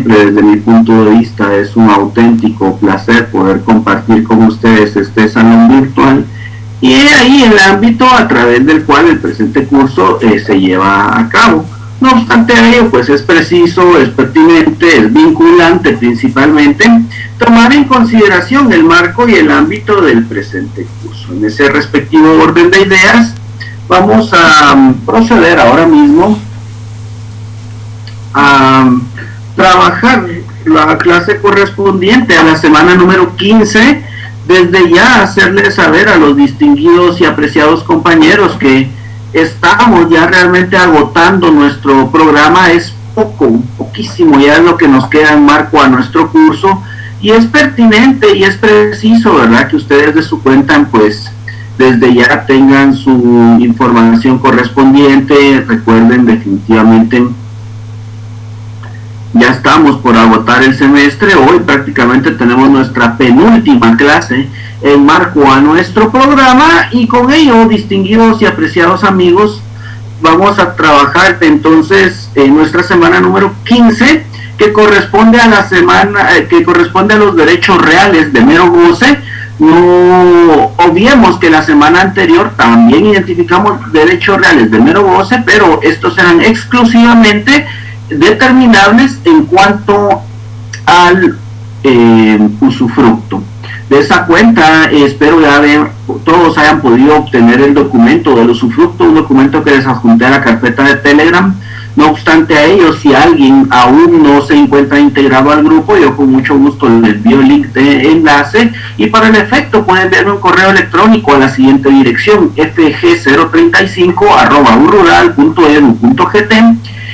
siempre desde mi punto de vista es un auténtico placer poder compartir con ustedes este salón virtual y ahí el ámbito a través del cual el presente curso se lleva a cabo. No obstante ello, pues es preciso, es pertinente, es vinculante principalmente tomar en consideración el marco y el ámbito del presente curso. En ese respectivo orden de ideas, vamos a proceder ahora mismo a trabajar la clase correspondiente a la semana número 15, desde ya hacerles saber a los distinguidos y apreciados compañeros que estamos ya realmente agotando nuestro programa. Es poquísimo ya es lo que nos queda en marco a nuestro curso, y es pertinente y es preciso, ¿verdad?, que ustedes de su cuenta pues desde ya tengan su información correspondiente. Recuerden, definitivamente ya estamos por agotar el semestre. Hoy prácticamente tenemos nuestra penúltima clase en marco a nuestro programa, y con ello, distinguidos y apreciados amigos, vamos a trabajar entonces en nuestra semana número 15, que corresponde a la semana, que corresponde a los derechos reales de mero goce. No obviemos que la semana anterior también identificamos derechos reales de mero goce, pero estos eran exclusivamente determinables en cuanto al usufructo. De esa cuenta, espero ya todos hayan podido obtener el documento del usufructo, un documento que les adjunté a la carpeta de Telegram. No obstante a ello, si alguien aún no se encuentra integrado al grupo, yo con mucho gusto les envío el link de enlace, y para el efecto pueden enviarme un correo electrónico a la siguiente dirección: fg035@urural.edu.gt,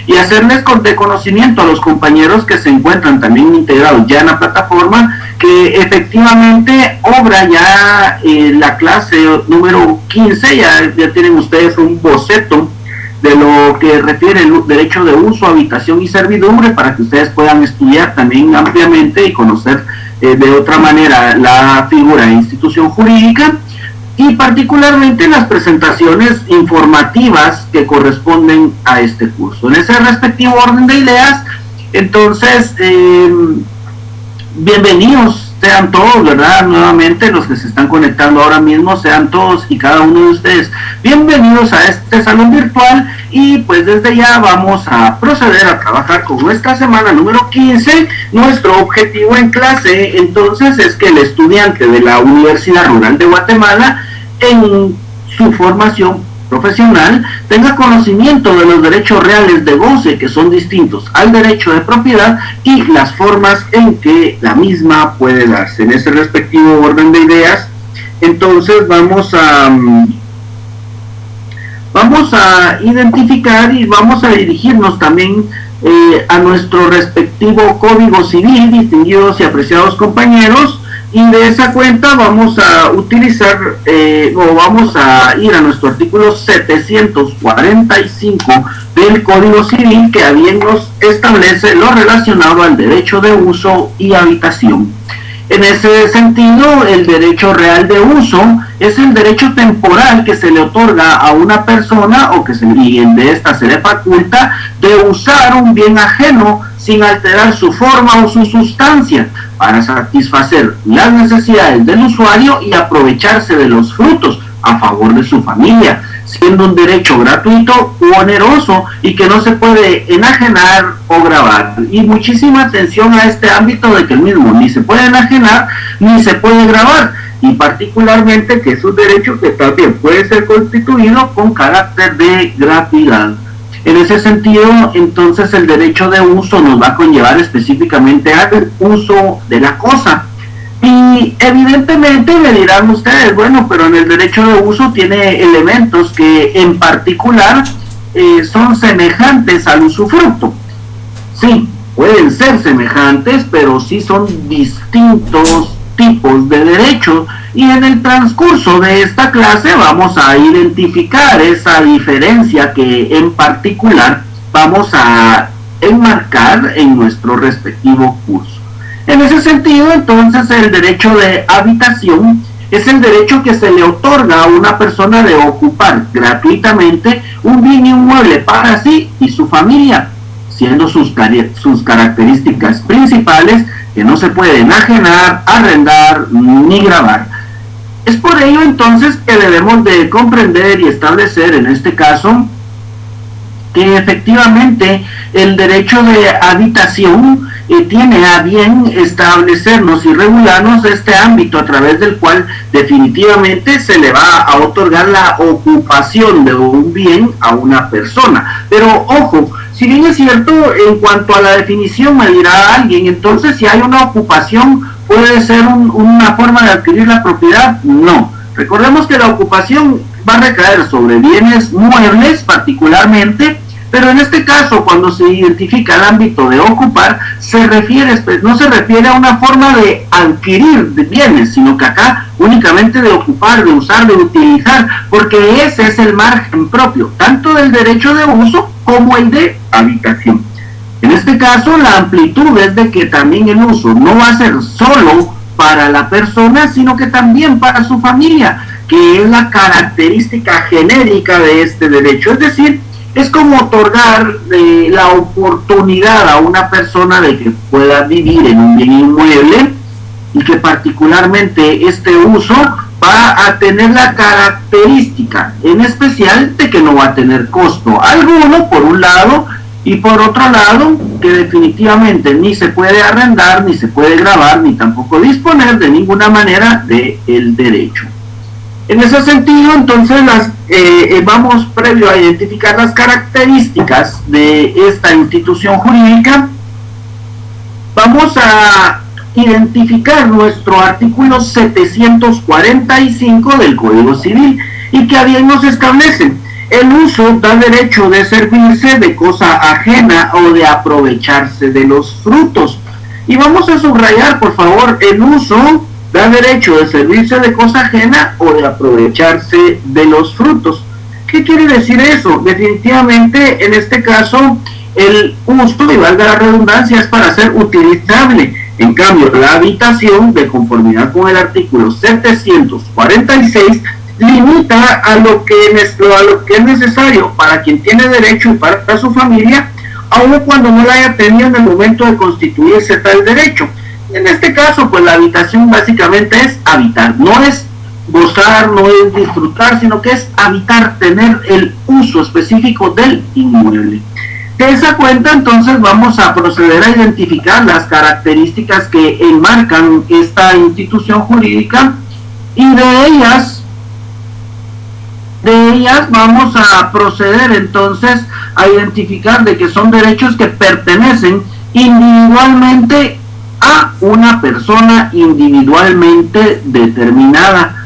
y hacerles de conocimiento a los compañeros que se encuentran también integrados ya en la plataforma que efectivamente obra ya la clase número 15. Ya tienen ustedes un boceto de lo que refiere el derecho de uso, habitación y servidumbre, para que ustedes puedan estudiar también ampliamente y conocer de otra manera la figura de institución jurídica, y particularmente las presentaciones informativas que corresponden a este curso. En ese respectivo orden de ideas, entonces, bienvenidos sean todos, ¿verdad? Nuevamente los que se están conectando ahora mismo, sean todos y cada uno de ustedes bienvenidos a este salón virtual, y pues desde ya vamos a proceder a trabajar con nuestra semana número 15. Nuestro objetivo en clase entonces es que el estudiante de la Universidad Rural de Guatemala en su formación profesional tenga conocimiento de los derechos reales de goce, que son distintos al derecho de propiedad, y las formas en que la misma puede darse. En ese respectivo orden de ideas, entonces vamos a identificar y vamos a dirigirnos también a nuestro respectivo Código Civil, distinguidos y apreciados compañeros. Y de esa cuenta vamos a utilizar vamos a ir a nuestro artículo 745 del Código Civil, que a bien nos establece lo relacionado al derecho de uso y habitación. En ese sentido, el derecho real de uso es el derecho temporal que se le otorga a una persona o que de esta se le faculta de usar un bien ajeno sin alterar su forma o su sustancia, para satisfacer las necesidades del usuario y aprovecharse de los frutos a favor de su familia, siendo un derecho gratuito u oneroso y que no se puede enajenar o gravar. Y muchísima atención a este ámbito de que el mismo ni se puede enajenar ni se puede grabar, y particularmente que es un derecho que también puede ser constituido con carácter de gratuidad. En ese sentido, entonces, el derecho de uso nos va a conllevar específicamente al uso de la cosa. Y evidentemente me dirán ustedes, bueno, pero en el derecho de uso tiene elementos que en particular son semejantes al usufructo. Sí, pueden ser semejantes, pero sí son distintos tipos de derechos, y en el transcurso de esta clase vamos a identificar esa diferencia que en particular vamos a enmarcar en nuestro respectivo curso. En ese sentido, entonces, el derecho de habitación es el derecho que se le otorga a una persona de ocupar gratuitamente un bien inmueble para sí y su familia, siendo sus características principales que no se puede enajenar, arrendar ni gravar. Es por ello entonces que debemos de comprender y establecer en este caso que efectivamente el derecho de habitación tiene a bien establecernos y regularnos este ámbito a través del cual definitivamente se le va a otorgar la ocupación de un bien a una persona. Pero ojo, si bien es cierto, en cuanto a la definición me dirá alguien, entonces si hay una ocupación, ¿puede ser una forma de adquirir la propiedad? No. Recordemos que la ocupación va a recaer sobre bienes muebles particularmente, pero en este caso, cuando se identifica el ámbito de ocupar, no se refiere a una forma de adquirir bienes, sino que acá únicamente de ocupar, de usar, de utilizar, porque ese es el margen propio, tanto del derecho de uso como el de habitación. En este caso, la amplitud es de que también el uso no va a ser solo para la persona, sino que también para su familia, que es la característica genérica de este derecho. Es decir, es como otorgar la oportunidad a una persona de que pueda vivir en un bien inmueble y que particularmente este uso va a tener la característica en especial de que no va a tener costo alguno, por un lado, y por otro lado, que definitivamente ni se puede arrendar, ni se puede gravar, ni tampoco disponer de ninguna manera del derecho. En ese sentido, entonces, vamos previo a identificar las características de esta institución jurídica, vamos a identificar nuestro artículo 745 del Código Civil y que a bien nos establece: el uso da derecho de servirse de cosa ajena o de aprovecharse de los frutos. Y vamos a subrayar, por favor, el uso da derecho de servirse de cosa ajena o de aprovecharse de los frutos. ¿Qué quiere decir eso? Definitivamente, en este caso, el uso, y valga la redundancia, es para ser utilizable. En cambio, la habitación, de conformidad con el artículo 746, limita a lo que es necesario para quien tiene derecho y para su familia, aun cuando no la haya tenido en el momento de constituirse tal derecho. En este caso, pues la habitación básicamente es habitar, no es gozar, no es disfrutar, sino que es habitar, tener el uso específico del inmueble. De esa cuenta, entonces, vamos a proceder a identificar las características que enmarcan esta institución jurídica, y de ellas vamos a proceder entonces a identificar de que son derechos que pertenecen individualmente a una persona individualmente determinada.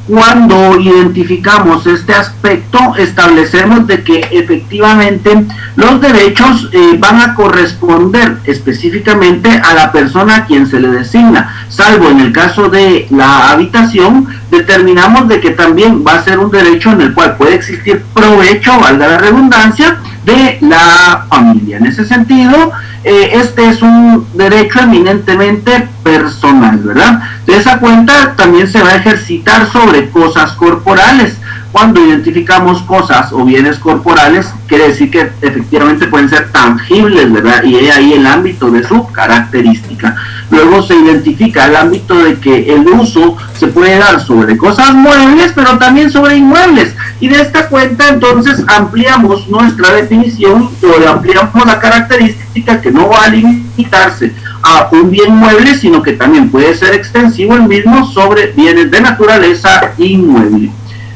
Cuando identificamos este aspecto, establecemos de que efectivamente los derechos van a corresponder específicamente a la persona a quien se le designa, salvo en el caso de la habitación, determinamos de que también va a ser un derecho en el cual puede existir provecho, valga la redundancia, de la familia. En ese sentido, este es un derecho eminentemente personal, ¿verdad? De esa cuenta también se va a ejercitar sobre cosas corporales. Cuando identificamos cosas o bienes corporales, quiere decir que efectivamente pueden ser tangibles, ¿verdad? Y ahí el ámbito de su característica. Luego se identifica el ámbito de que el uso se puede dar sobre cosas muebles, pero también sobre inmuebles. Y de esta cuenta entonces ampliamos nuestra definición o ampliamos la característica que no va a limitarse a un bien mueble, sino que también puede ser extensivo el mismo sobre bienes de naturaleza inmueble.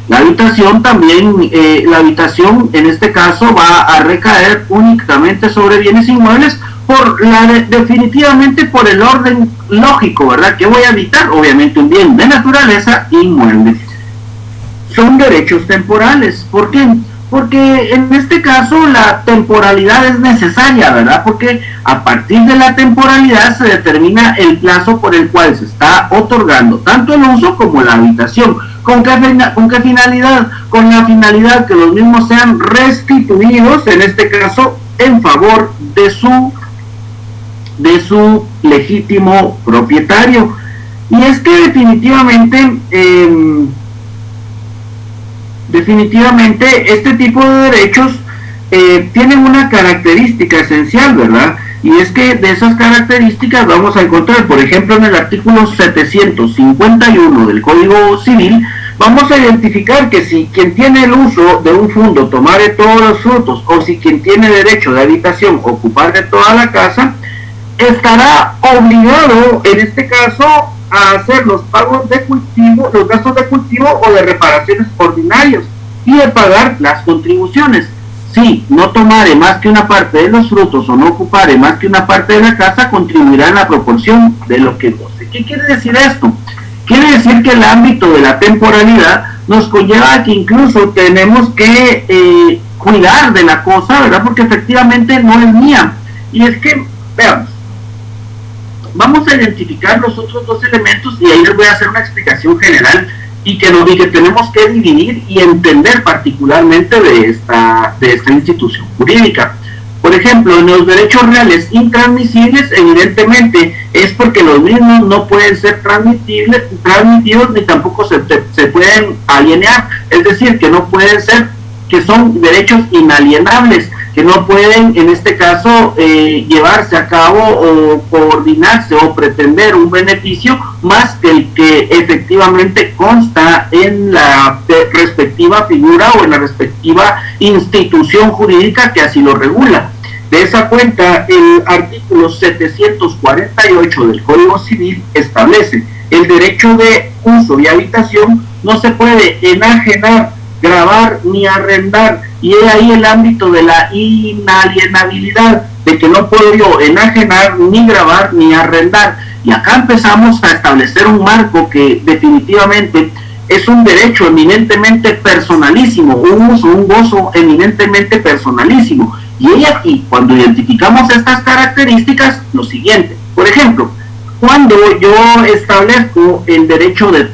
La habitación también, la habitación en este caso va a recaer únicamente sobre bienes inmuebles definitivamente por el orden lógico, ¿verdad? ¿Qué voy a habitar? Obviamente un bien de naturaleza inmueble. Son derechos temporales. ¿Por qué? Porque en este caso la temporalidad es necesaria, ¿verdad? Porque a partir de la temporalidad se determina el plazo por el cual se está otorgando tanto el uso como la habitación. ¿Con qué finalidad? Con la finalidad que los mismos sean restituidos, en este caso, en favor de su legítimo propietario. Y es que definitivamente este tipo de derechos tienen una característica esencial, ¿verdad? Y es que de esas características vamos a encontrar, por ejemplo, en el artículo 751 del Código Civil, vamos a identificar que si quien tiene el uso de un fundo tomare todos los frutos, o si quien tiene derecho de habitación ocupar de toda la casa, estará obligado, en este caso, a hacer los pagos de cultivo, los gastos de cultivo o de reparaciones ordinarios y de pagar las contribuciones. Si no tomare más que una parte de los frutos o no ocupare más que una parte de la casa, contribuirá en la proporción de lo que goce. ¿Qué quiere decir esto? Quiere decir que el ámbito de la temporalidad nos conlleva a que incluso tenemos que cuidar de la cosa, ¿verdad? Porque efectivamente no es mía. Y es que, veamos, vamos a identificar los otros dos elementos y ahí les voy a hacer una explicación general y que tenemos que dividir y entender particularmente de esta institución jurídica. Por ejemplo, en los derechos reales intransmisibles, evidentemente es porque los mismos no pueden ser transmitidos ni tampoco se pueden alienar, es decir, que no pueden ser, que son derechos inalienables, que no pueden, en este caso, llevarse a cabo o coordinarse o pretender un beneficio más que el que efectivamente consta en la respectiva figura o en la respectiva institución jurídica que así lo regula. De esa cuenta, el artículo 748 del Código Civil establece el derecho de uso y habitación no se puede enajenar, gravar ni arrendar, y es ahí el ámbito de la inalienabilidad, de que no puedo yo enajenar, ni grabar, ni arrendar. Y acá empezamos a establecer un marco que definitivamente es un derecho eminentemente personalísimo, un uso, un gozo eminentemente personalísimo. Y aquí, cuando identificamos estas características, lo siguiente, por ejemplo, cuando yo establezco el derecho del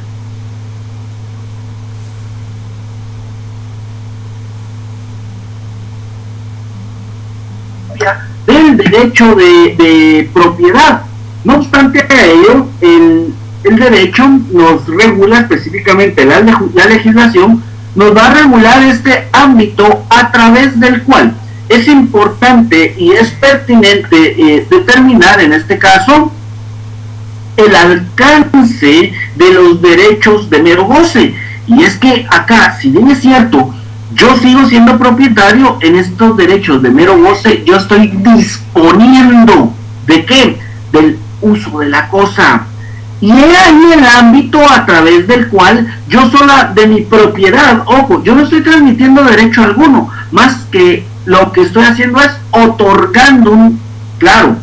derecho de propiedad. No obstante a ello, el derecho nos regula específicamente, la legislación nos va a regular este ámbito a través del cual es importante y es pertinente determinar en este caso el alcance de los derechos de mero goce. Y es que acá, si bien es cierto, yo sigo siendo propietario en estos derechos de mero goce, yo estoy disponiendo ¿de qué? Del uso de la cosa. Y es ahí el ámbito a través del cual yo sola de mi propiedad, ojo, yo no estoy transmitiendo derecho alguno, más que lo que estoy haciendo es otorgando un, claro,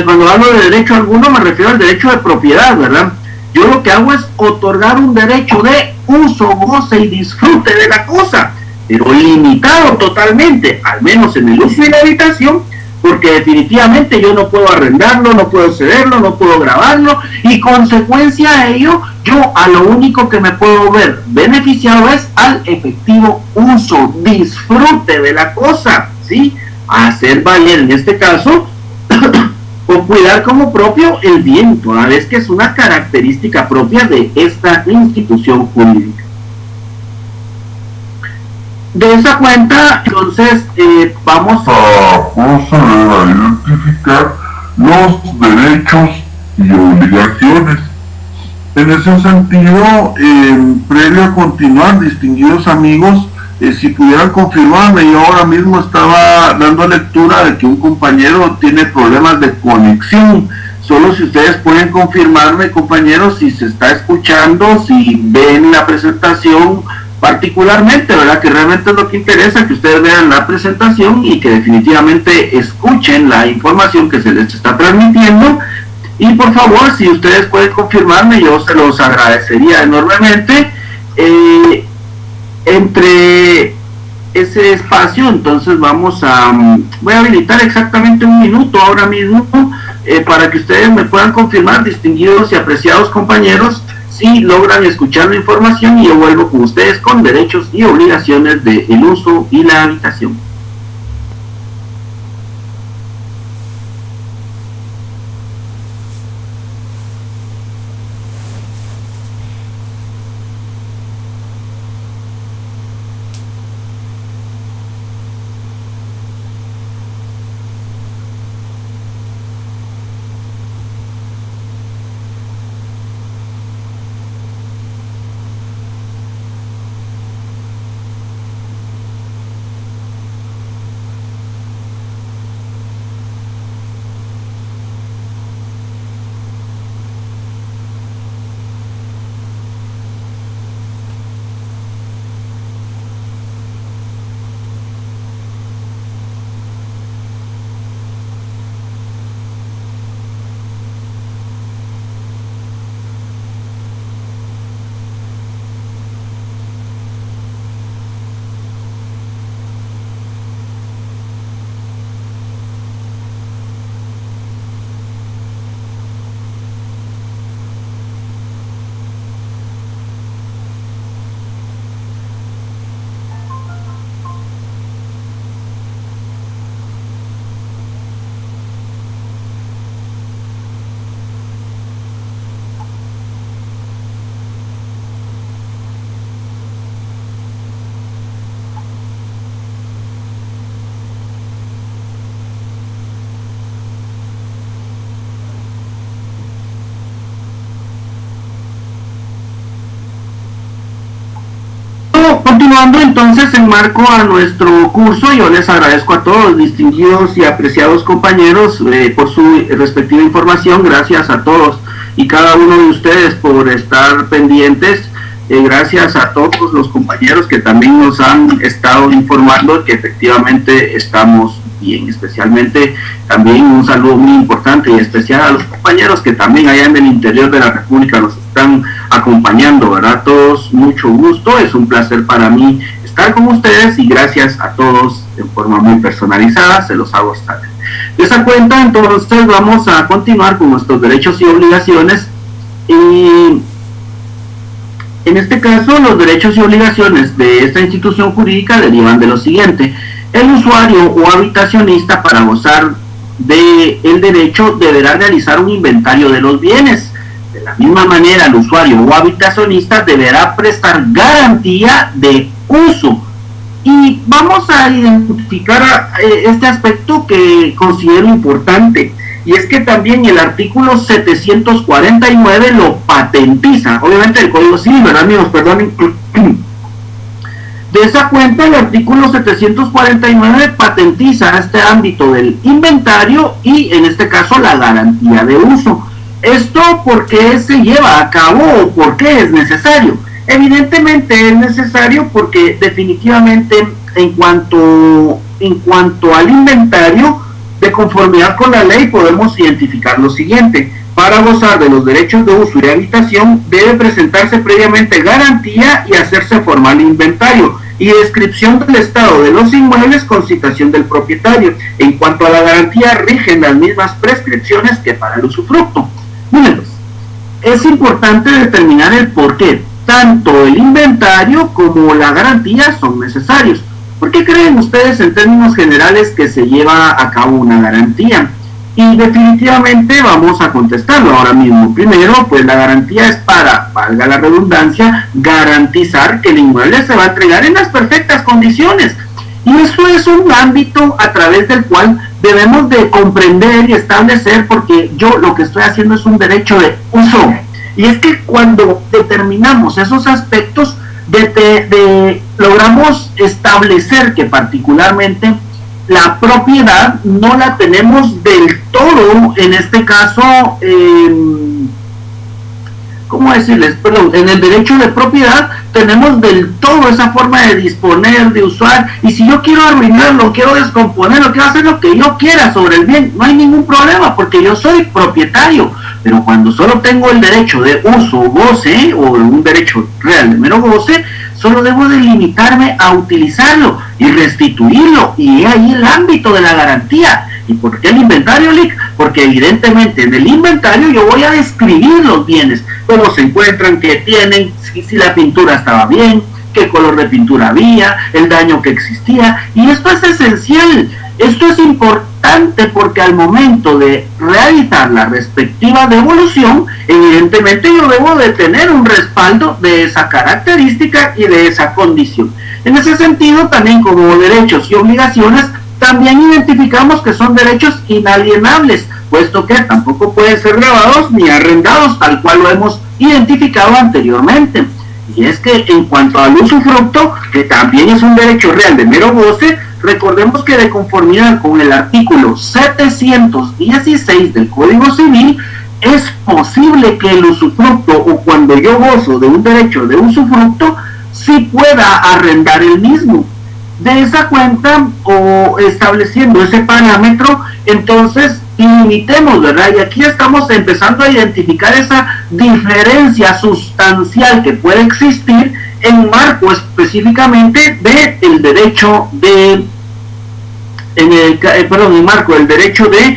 cuando hablo de derecho alguno me refiero al derecho de propiedad, ¿verdad? Yo lo que hago es otorgar un derecho de uso, goce y disfrute de la cosa, pero limitado totalmente, al menos en el uso y la habitación, porque definitivamente yo no puedo arrendarlo, no puedo cederlo, no puedo grabarlo, y consecuencia de ello, yo a lo único que me puedo ver beneficiado es al efectivo uso, disfrute de la cosa, ¿sí? Hacer valer en este caso o cuidar como propio el bien, toda vez que es una característica propia de esta institución jurídica. De esa cuenta, entonces, vamos a proceder a identificar los derechos y obligaciones. En ese sentido, previo a continuar, distinguidos amigos, si pudieran confirmarme, yo ahora mismo estaba dando lectura de que un compañero tiene problemas de conexión. Solo si ustedes pueden confirmarme, compañeros, si se está escuchando, si ven la presentación particularmente, ¿verdad? Que realmente es lo que interesa, que ustedes vean la presentación y que definitivamente escuchen la información que se les está transmitiendo. Y por favor, si ustedes pueden confirmarme, yo se los agradecería enormemente. Entre ese espacio, entonces voy a habilitar exactamente un minuto ahora mismo para que ustedes me puedan confirmar, distinguidos y apreciados compañeros, si logran escuchar la información, y yo vuelvo con ustedes con derechos y obligaciones del uso y la habitación. Continuando entonces, en marco a nuestro curso, yo les agradezco a todos, distinguidos y apreciados compañeros, por su respectiva información. Gracias a todos y cada uno de ustedes por estar pendientes. Gracias a todos los compañeros que también nos han estado informando que efectivamente estamos bien. Especialmente también un saludo muy importante y especial a los compañeros que también allá en el interior de la República nos están acompañando, ¿verdad? Todos, mucho gusto, es un placer para mí estar con ustedes y gracias a todos en forma muy personalizada, se los hago saber. De esa cuenta, entonces, vamos a continuar con nuestros derechos y obligaciones. Y en este caso, los derechos y obligaciones de esta institución jurídica derivan de lo siguiente. El usuario o habitacionista, para gozar del derecho, deberá realizar un inventario de los bienes. De la misma manera, el usuario o habitacionista deberá prestar garantía de uso. Y vamos a identificar este aspecto que considero importante. Y es que también el artículo 749 lo patentiza. Obviamente el Código Civil, ¿verdad, amigos? Perdonen. De esa cuenta, el artículo 749 patentiza este ámbito del inventario y, en este caso, la garantía de uso. ¿Esto por qué se lleva a cabo o por qué es necesario? Evidentemente es necesario porque definitivamente en cuanto al inventario, de conformidad con la ley, podemos identificar lo siguiente. Para gozar de los derechos de uso y habitación, debe presentarse previamente garantía y hacerse formal inventario y descripción del estado de los inmuebles con citación del propietario. En cuanto a la garantía, rigen las mismas prescripciones que para el usufructo. Miren, es importante determinar el por qué tanto el inventario como la garantía son necesarios. ¿Por qué creen ustedes en términos generales que se lleva a cabo una garantía? Y definitivamente vamos a contestarlo ahora mismo. Primero, pues la garantía es para, valga la redundancia, garantizar que el inmueble se va a entregar en las perfectas condiciones. Y eso es un ámbito a través del cual debemos de comprender y establecer, porque yo lo que estoy haciendo es un derecho de uso. Y es que cuando determinamos esos aspectos, logramos establecer que particularmente la propiedad no la tenemos del todo, en este caso, ¿cómo decirles? Perdón, en el derecho de propiedad tenemos del todo esa forma de disponer, de usar, y si yo quiero arruinarlo, quiero descomponerlo, quiero hacer lo que yo quiera sobre el bien, no hay ningún problema porque yo soy propietario. Pero cuando solo tengo el derecho de uso o goce, o un derecho real de mero goce, solo debo de limitarme a utilizarlo y restituirlo, y ahí el ámbito de la garantía. ¿Y por qué el inventario, Lick? Porque evidentemente en el inventario yo voy a describir los bienes, cómo se encuentran, qué tienen, si la pintura estaba bien, qué color de pintura había, el daño que existía, y esto es esencial. Esto es importante porque al momento de realizar la respectiva devolución, evidentemente yo debo de tener un respaldo de esa característica y de esa condición. En ese sentido, también como derechos y obligaciones, también identificamos que son derechos inalienables, puesto que tampoco pueden ser grabados ni arrendados, tal cual lo hemos identificado anteriormente. Y es que en cuanto al usufructo, que también es un derecho real de mero goce, recordemos que de conformidad con el artículo 716 del Código Civil, es posible que el usufructo, o cuando yo gozo de un derecho de usufructo, sí pueda arrendar el mismo. De esa cuenta, o estableciendo ese parámetro, entonces limitemos, ¿verdad? Y aquí estamos empezando a identificar esa diferencia sustancial que puede existir en marco específicamente del derecho de, en marco del derecho de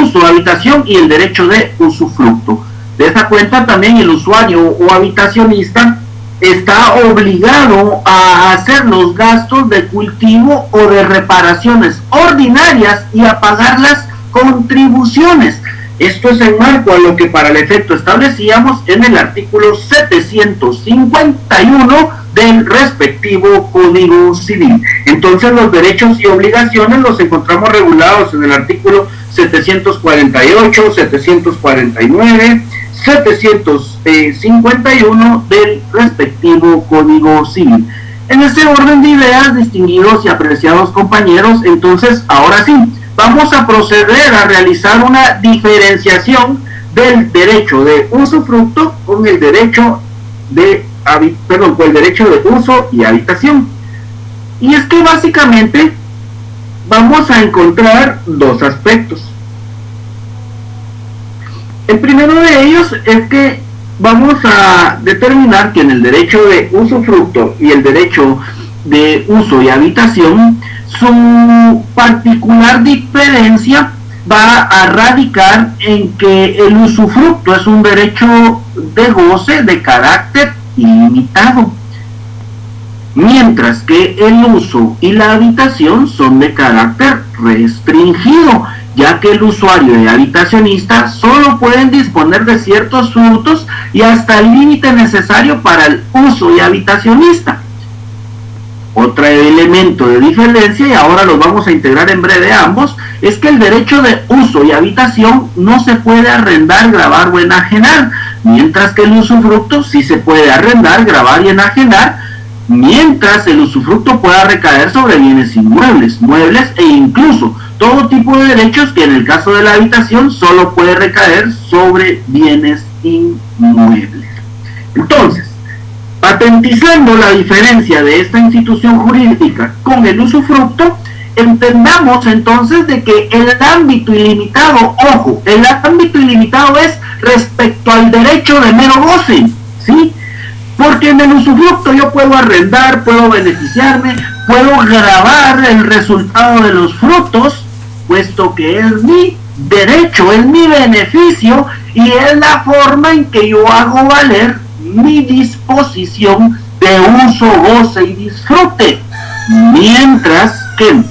uso, habitación y el derecho de usufructo. De esta cuenta también el usuario o habitacionista está obligado a hacer los gastos de cultivo o de reparaciones ordinarias y a pagar las contribuciones. Esto es en marco a lo que para el efecto establecíamos en el artículo 751 del respectivo Código Civil. Entonces los derechos y obligaciones los encontramos regulados en el artículo 748, 749, 751 del respectivo Código Civil. En ese orden de ideas, distinguidos y apreciados compañeros, entonces ahora sí, vamos a proceder a realizar una diferenciación del derecho de usufructo con el derecho de uso y habitación. Y es que básicamente vamos a encontrar dos aspectos. El primero de ellos es que vamos a determinar que en el derecho de usufructo y el derecho de uso y habitación, su particular diferencia va a radicar en que el usufructo es un derecho de goce de carácter ilimitado, mientras que el uso y la habitación son de carácter restringido, ya que el usuario y habitacionista solo pueden disponer de ciertos frutos y hasta el límite necesario para el uso y habitacionista. Otro elemento de diferencia, y ahora los vamos a integrar en breve ambos, es que el derecho de uso y habitación no se puede arrendar, gravar o enajenar, mientras que el usufructo sí se puede arrendar, gravar y enajenar, mientras el usufructo pueda recaer sobre bienes inmuebles, muebles e incluso todo tipo de derechos que en el caso de la habitación solo puede recaer sobre bienes inmuebles. Entonces, patentizando la diferencia de esta institución jurídica con el usufructo, entendamos entonces de que el ámbito ilimitado, ojo, el ámbito ilimitado es respecto al derecho de mero goce, ¿sí? Porque en el usufructo yo puedo arrendar, puedo beneficiarme, puedo gravar el resultado de los frutos, puesto que es mi derecho, es mi beneficio y es la forma en que yo hago valer mi disposición de uso, goce y disfrute. Mientras que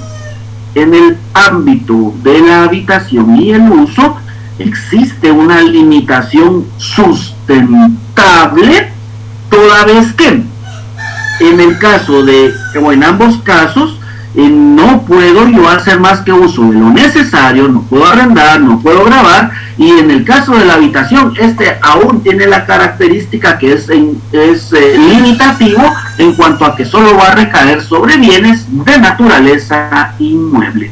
en el ámbito de la habitación y el uso existe una limitación sustentable, toda vez que en el caso de, o en ambos casos, no puedo yo hacer más que uso de lo necesario, no puedo arrendar, no puedo grabar, y en el caso de la habitación, este aún tiene la característica que es limitativo en cuanto a que solo va a recaer sobre bienes de naturaleza inmueble.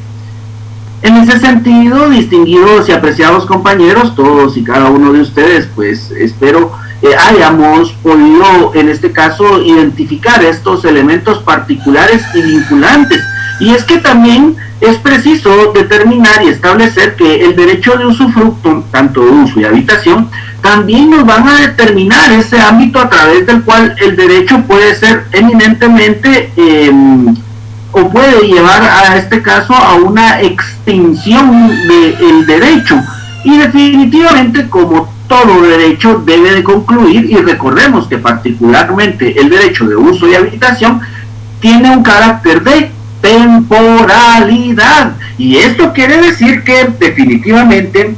En ese sentido, distinguidos y apreciados compañeros, todos y cada uno de ustedes, pues espero hayamos podido en este caso identificar estos elementos particulares y vinculantes. Y es que también es preciso determinar y establecer que el derecho de usufructo, tanto de uso y habitación, también nos van a determinar ese ámbito a través del cual el derecho puede ser eminentemente o puede llevar a este caso a una extinción del derecho. Y definitivamente, como todo derecho, debe de concluir, y recordemos que particularmente el derecho de uso y habitación tiene un carácter de temporalidad, y esto quiere decir que definitivamente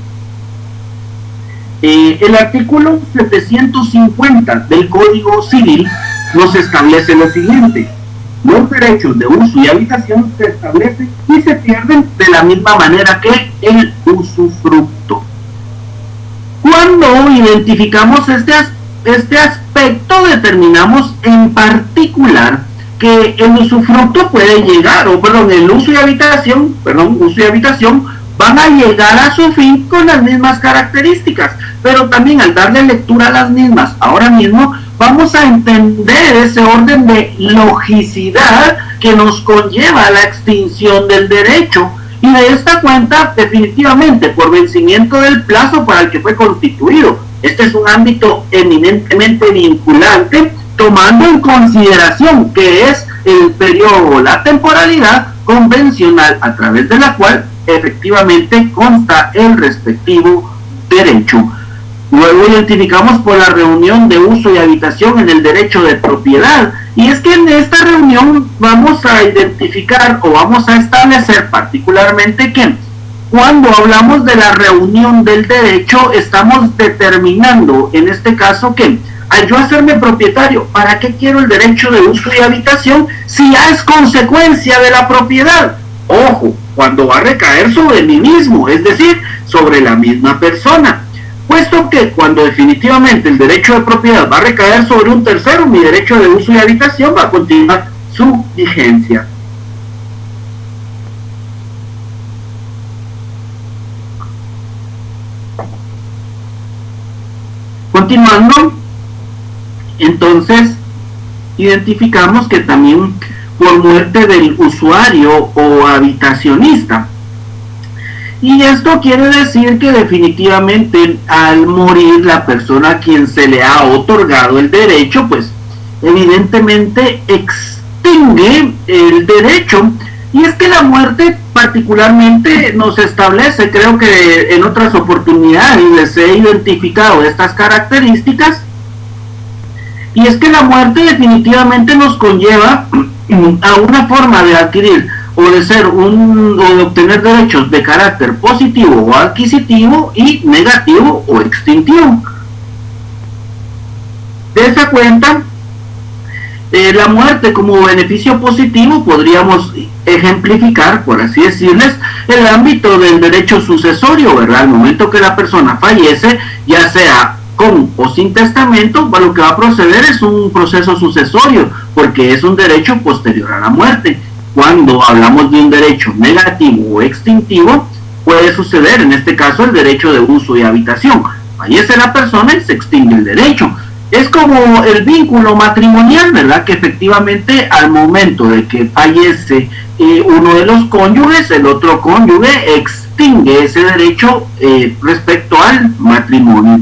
el artículo 750 del Código Civil nos establece lo siguiente: los derechos de uso y habitación se establecen y se pierden de la misma manera que el usufructo. Cuando identificamos este aspecto, determinamos en particular que el usufructo puede llegar, el uso y habitación van a llegar a su fin con las mismas características, pero también al darle lectura a las mismas, ahora mismo vamos a entender ese orden de logicidad que nos conlleva a la extinción del derecho. Y de esta cuenta, definitivamente, por vencimiento del plazo para el que fue constituido. Este es un ámbito eminentemente vinculante, tomando en consideración que es el periodo, la temporalidad convencional a través de la cual efectivamente consta el respectivo derecho. Luego identificamos por la reunión de uso y habitación en el derecho de propiedad. Y es que en esta reunión vamos a identificar o vamos a establecer particularmente que cuando hablamos de la reunión del derecho estamos determinando en este caso que al yo hacerme propietario, ¿para qué quiero el derecho de uso y habitación si ya es consecuencia de la propiedad? Ojo, cuando va a recaer sobre mí mismo, es decir, sobre la misma persona. Puesto que cuando definitivamente el derecho de propiedad va a recaer sobre un tercero, mi derecho de uso y habitación va a continuar su vigencia. Continuando, entonces identificamos que también por muerte del usuario o habitacionista. Y esto quiere decir que definitivamente al morir la persona a quien se le ha otorgado el derecho, pues evidentemente extingue el derecho. Y es que la muerte particularmente nos establece, creo que en otras oportunidades les he identificado estas características, y es que la muerte definitivamente nos conlleva a una forma de adquirir o de obtener derechos de carácter positivo o adquisitivo y negativo o extintivo. De esa cuenta, la muerte como beneficio positivo podríamos ejemplificar, por así decirles, el ámbito del derecho sucesorio, ¿verdad? Al momento que la persona fallece, ya sea con o sin testamento, lo que va a proceder es un proceso sucesorio, porque es un derecho posterior a la muerte. Cuando hablamos de un derecho negativo o extintivo, puede suceder, en este caso, el derecho de uso y habitación. Fallece la persona y se extingue el derecho. Es como el vínculo matrimonial, ¿verdad? Que efectivamente al momento de que fallece uno de los cónyuges, el otro cónyuge extingue ese derecho respecto al matrimonio.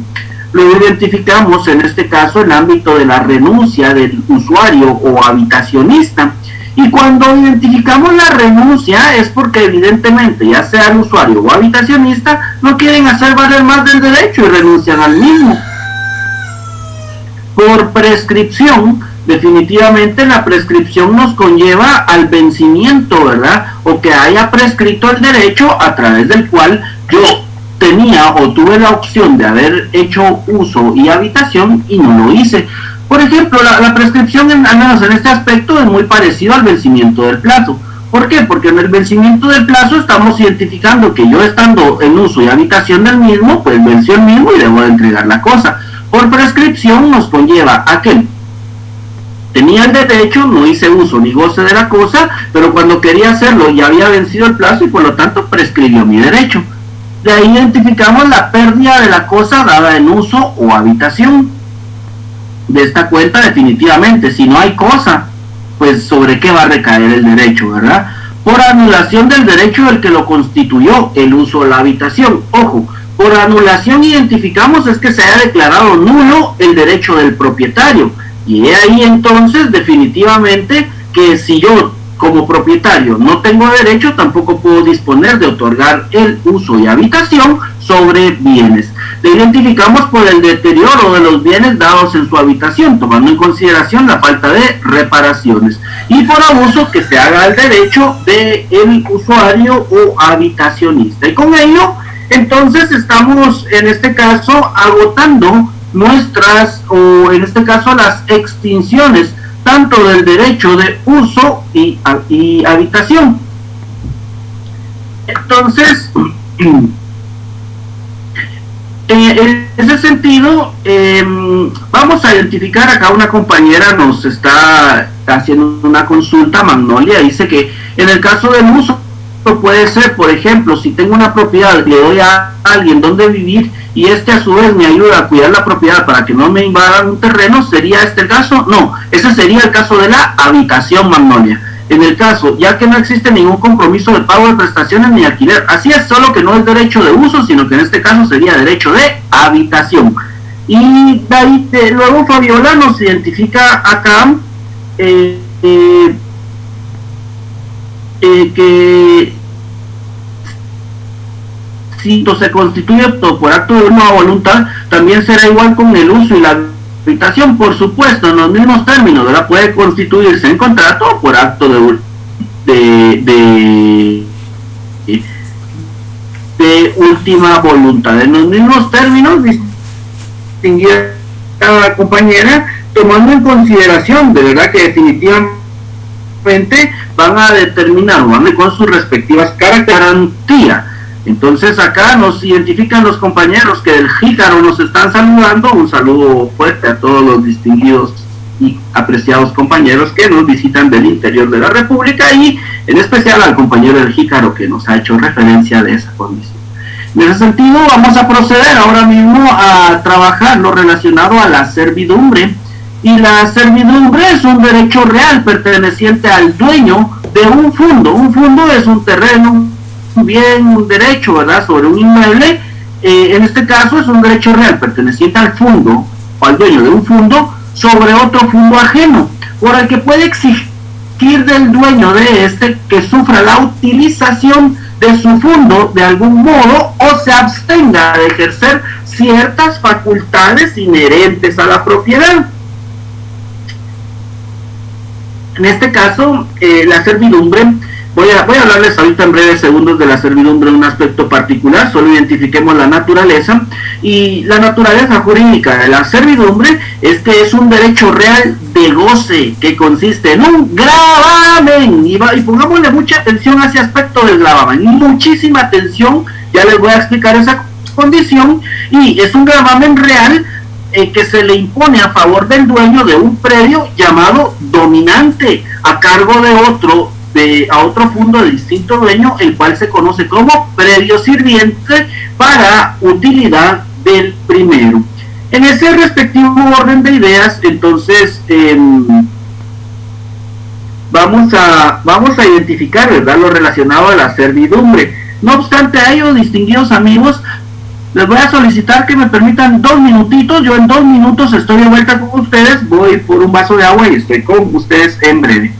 Lo identificamos en este caso el ámbito de la renuncia del usuario o habitacionista. Y cuando identificamos la renuncia es porque evidentemente, ya sea el usuario o habitacionista, no quieren hacer valer más del derecho y renuncian al mismo. Por prescripción, definitivamente la prescripción nos conlleva al vencimiento, ¿verdad? O que haya prescrito el derecho a través del cual yo tenía o tuve la opción de haber hecho uso y habitación y no lo hice. Por ejemplo, la prescripción, al menos en este aspecto, es muy parecido al vencimiento del plazo. ¿Por qué? Porque en el vencimiento del plazo estamos identificando que yo estando en uso y habitación del mismo, pues venció el mismo y debo de entregar la cosa. Por prescripción nos conlleva a que tenía el derecho, no hice uso ni goce de la cosa, pero cuando quería hacerlo ya había vencido el plazo y por lo tanto prescribió mi derecho. De ahí identificamos la pérdida de la cosa dada en uso o habitación. De esta cuenta definitivamente, si no hay cosa, pues sobre qué va a recaer el derecho, ¿verdad? Por anulación del derecho del que lo constituyó, el uso o la habitación. Ojo, por anulación identificamos es que se haya declarado nulo el derecho del propietario. Y he ahí entonces definitivamente que si yo como propietario no tengo derecho, tampoco puedo disponer de otorgar el uso y habitación sobre bienes. Le identificamos por el deterioro de los bienes dados en su habitación, tomando en consideración la falta de reparaciones. Y por abuso que se haga al derecho del usuario o habitacionista. Y con ello, entonces estamos en este caso agotando nuestras, o en este caso las extinciones, tanto del derecho de uso y habitación. Entonces, en ese sentido, vamos a identificar, acá una compañera nos está haciendo una consulta, Magnolia, dice que en el caso del uso puede ser, por ejemplo, si tengo una propiedad, le doy a alguien donde vivir y este a su vez me ayuda a cuidar la propiedad para que no me invadan un terreno, ¿sería este el caso? No, ese sería el caso de la habitación, Magnolia. En el caso, ya que no existe ningún compromiso de pago de prestaciones ni alquiler, así es, solo que no es derecho de uso, sino que en este caso sería derecho de habitación. Y de ahí, luego Fabiola nos identifica acá que si se constituye por acto de una voluntad, también será igual con el uso y la habitación, por supuesto, en los mismos términos, ¿verdad? Puede constituirse en contrato o por acto de última voluntad. En los mismos términos, distinguida compañera, tomando en consideración, de verdad que definitivamente van a determinar, van con sus respectivas garantías. Entonces acá nos identifican los compañeros que del Jícaro nos están saludando. Un saludo fuerte a todos los distinguidos y apreciados compañeros que nos visitan del interior de la República, y en especial al compañero del Jícaro que nos ha hecho referencia de esa condición. En ese sentido, vamos a proceder ahora mismo a trabajar lo relacionado a la servidumbre. Y la servidumbre es un derecho real perteneciente al dueño de un fondo. Un fondo es un terreno, un bien, un derecho, ¿verdad?, sobre un inmueble. En este caso es un derecho real perteneciente al fondo o al dueño de un fondo sobre otro fondo ajeno, por el que puede exigir del dueño de este que sufra la utilización de su fondo de algún modo o se abstenga de ejercer ciertas facultades inherentes a la propiedad. En este caso, la servidumbre, voy a hablarles ahorita en breves segundos de la servidumbre en un aspecto particular, solo identifiquemos la naturaleza. Y la naturaleza jurídica de la servidumbre es que es un derecho real de goce que consiste en un gravamen, y pongámosle mucha atención a ese aspecto del gravamen, muchísima atención, ya les voy a explicar esa condición. Y es un gravamen real que se le impone a favor del dueño de un predio llamado dominante, a cargo de otro fondo de distinto dueño, el cual se conoce como predio sirviente para utilidad del primero. En ese respectivo orden de ideas, entonces, vamos a identificar, ¿verdad?, lo relacionado a la servidumbre. No obstante a ello, distinguidos amigos, les voy a solicitar que me permitan 2 minutitos. Yo en 2 minutos estoy de vuelta con ustedes. Voy por un vaso de agua y estoy con ustedes en breve.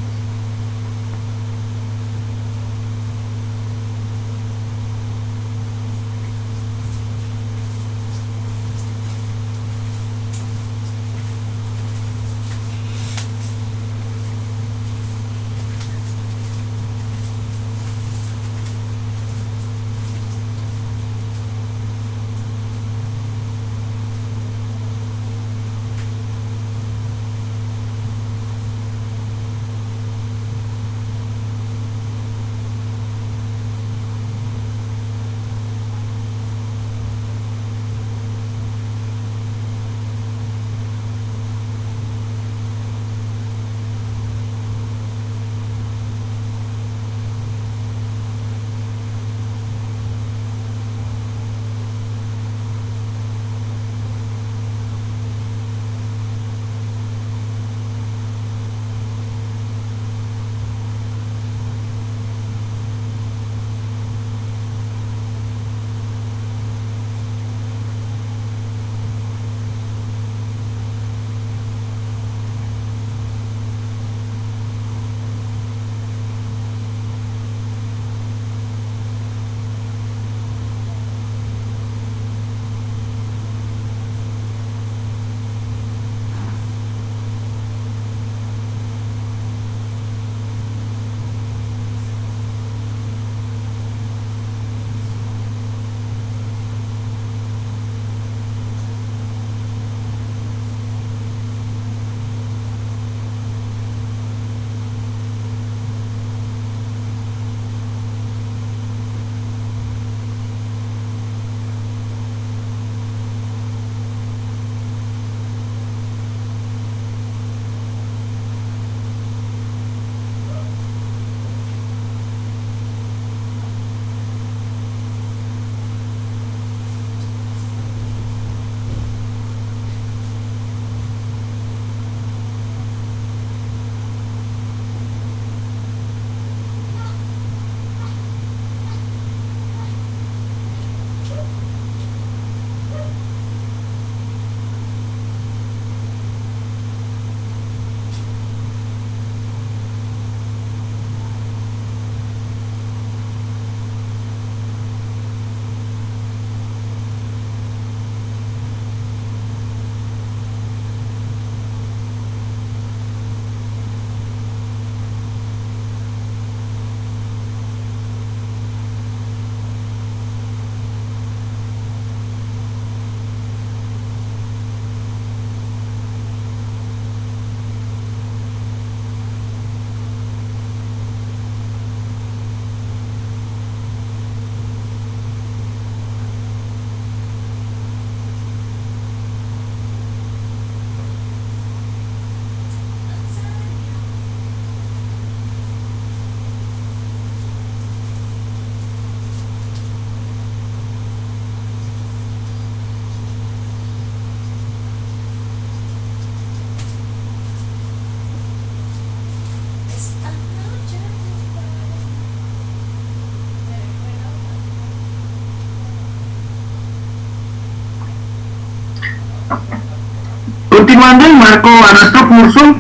Continuando el marco a nuestro curso,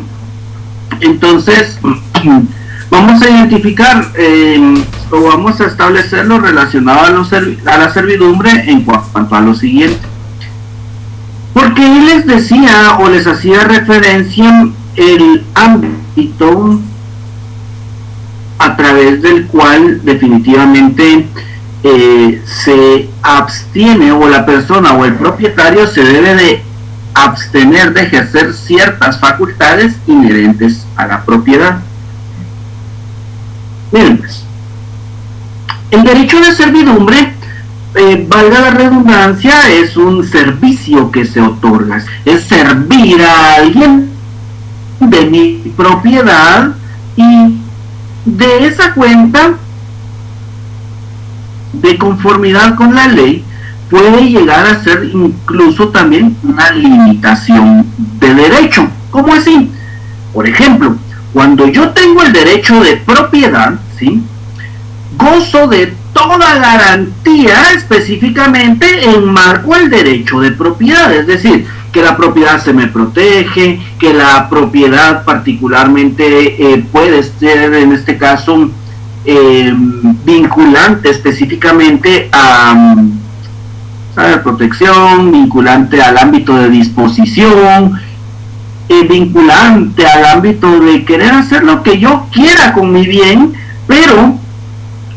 entonces vamos a identificar o vamos a establecer lo relacionado a la servidumbre en cuanto a lo siguiente. Porque él les decía o les hacía referencia el ámbito a través del cual definitivamente se abstiene, o la persona o el propietario se debe de abstener de ejercer ciertas facultades inherentes a la propiedad. Miren pues, el derecho de servidumbre, valga la redundancia, es un servicio que se otorga, es servir a alguien de mi propiedad, y de esa cuenta, de conformidad con la ley, puede llegar a ser incluso también una limitación de derecho. ¿Cómo así? Por ejemplo, cuando yo tengo el derecho de propiedad, ¿sí?, gozo de toda garantía específicamente en marco al derecho de propiedad, es decir, que la propiedad se me protege, que la propiedad particularmente puede ser en este caso vinculante específicamente a protección, vinculante al ámbito de disposición, vinculante al ámbito de querer hacer lo que yo quiera con mi bien. Pero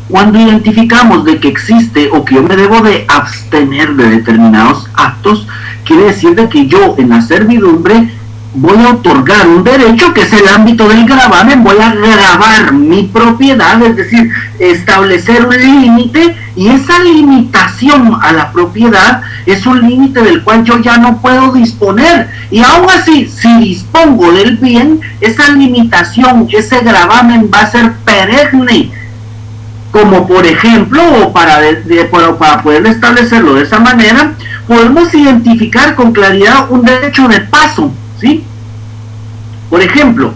cuando identificamos de que existe o que yo me debo de abstener de determinados actos, quiere decir de que yo en la servidumbre voy a otorgar un derecho que es el ámbito del gravamen, voy a gravar mi propiedad, es decir, establecer un límite, y esa limitación a la propiedad es un límite del cual yo ya no puedo disponer, y aún así, si dispongo del bien, esa limitación, ese gravamen va a ser perenne, como por ejemplo, o para poder establecerlo de esa manera, podemos identificar con claridad un derecho de paso, ¿sí? Por ejemplo,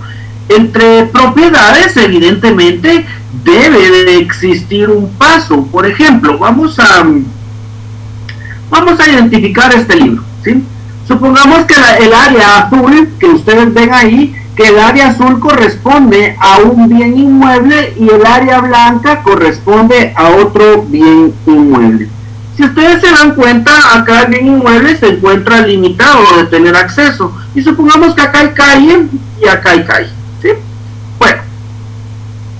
entre propiedades evidentemente debe de existir un paso. Por ejemplo, vamos a identificar este libro, ¿sí? Supongamos que el área azul que ustedes ven ahí, que el área azul corresponde a un bien inmueble y el área blanca corresponde a otro bien inmueble. Si ustedes se dan cuenta, acá el bien inmueble se encuentra limitado de tener acceso, y supongamos que acá hay calle y acá hay calle, ¿sí? Bueno,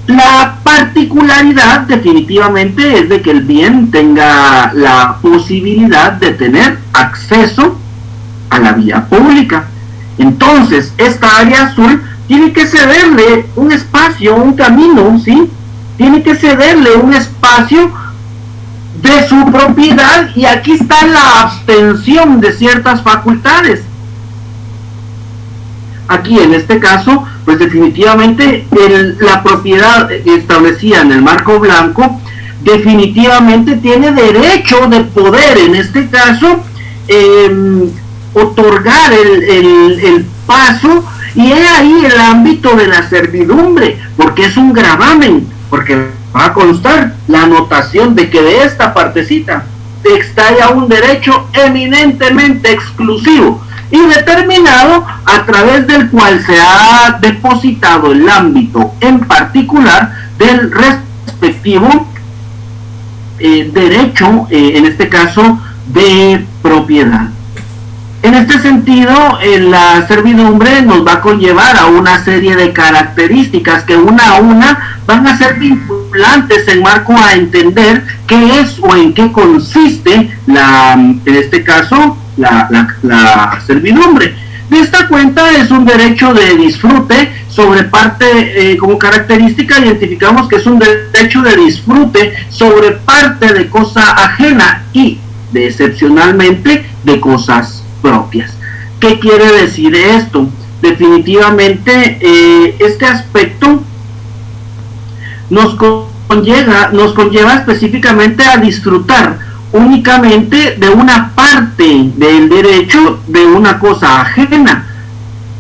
la particularidad definitivamente es de que el bien tenga la posibilidad de tener acceso a la vía pública. Entonces, esta área azul tiene que cederle un espacio, un camino, ¿sí? Tiene que cederle un espacio de su propiedad, y aquí está la abstención de ciertas facultades. Aquí en este caso, pues definitivamente la propiedad establecida en el marco blanco definitivamente tiene derecho de poder, en este caso, otorgar el paso, y es ahí el ámbito de la servidumbre, porque es un gravamen, porque va a constar la anotación de que de esta partecita está ya un derecho eminentemente exclusivo y determinado, a través del cual se ha depositado el ámbito en particular del respectivo derecho, en este caso de propiedad. En este sentido, la servidumbre nos va a conllevar a una serie de características que una a una van a ser vinculantes en marco a entender qué es o en qué consiste en este caso la servidumbre. De esta cuenta es un derecho de disfrute sobre parte, como característica identificamos que es un derecho de disfrute sobre parte de cosa ajena y excepcionalmente de cosas propias. ¿Qué quiere decir esto? Definitivamente este aspecto nos conlleva específicamente a disfrutar únicamente de una parte del derecho de una cosa ajena.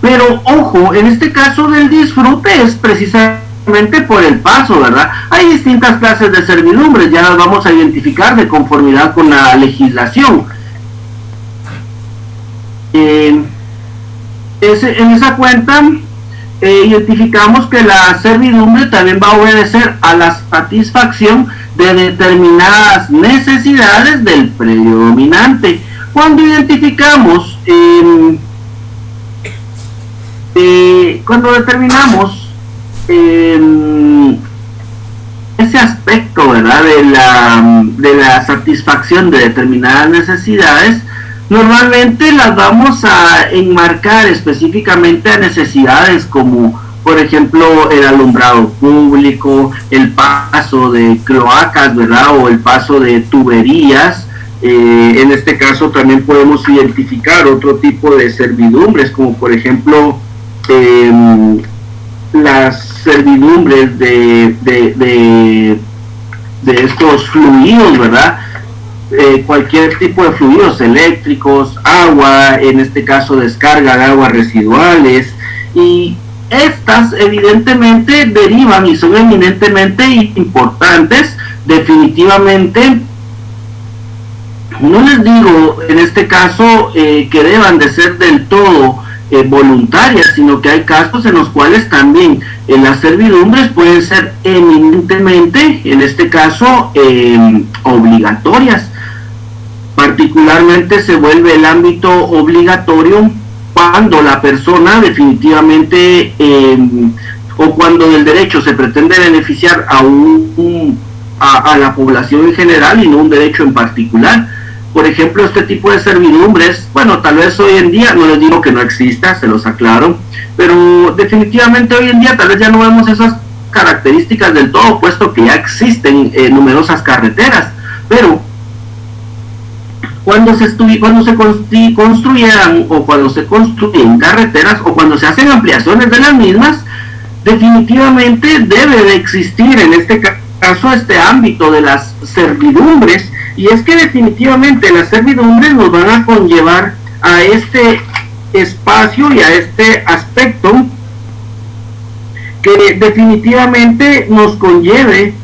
Pero ojo, en este caso del disfrute es precisamente por el paso, ¿verdad? Hay distintas clases de servidumbres, ya las vamos a identificar de conformidad con la legislación. En esa cuenta identificamos que la servidumbre también va a obedecer a la satisfacción de determinadas necesidades del predio dominante. Cuando identificamos, cuando determinamos ese aspecto, ¿verdad?, de la satisfacción de determinadas necesidades, normalmente las vamos a enmarcar específicamente a necesidades como, por ejemplo, el alumbrado público, el paso de cloacas, ¿verdad?, o el paso de tuberías. En este caso también podemos identificar otro tipo de servidumbres, como por ejemplo las servidumbres de estos fluidos, ¿verdad? Cualquier tipo de fluidos eléctricos, agua, en este caso descarga de aguas residuales, y estas evidentemente derivan y son eminentemente importantes. Definitivamente no les digo en este caso que deban de ser del todo voluntarias, sino que hay casos en los cuales también las servidumbres pueden ser eminentemente, en este caso, obligatorias. Particularmente se vuelve el ámbito obligatorio cuando la persona definitivamente o cuando del derecho se pretende beneficiar a la población en general y no un derecho en particular. Por ejemplo, este tipo de servidumbres, bueno, tal vez hoy en día, no les digo que no exista, se los aclaro, pero definitivamente hoy en día tal vez ya no vemos esas características del todo, puesto que ya existen numerosas carreteras, pero cuando se construyeran o cuando se construyen carreteras o cuando se hacen ampliaciones de las mismas, definitivamente debe de existir en este caso este ámbito de las servidumbres, y es que definitivamente las servidumbres nos van a conllevar a este espacio y a este aspecto que definitivamente nos conlleve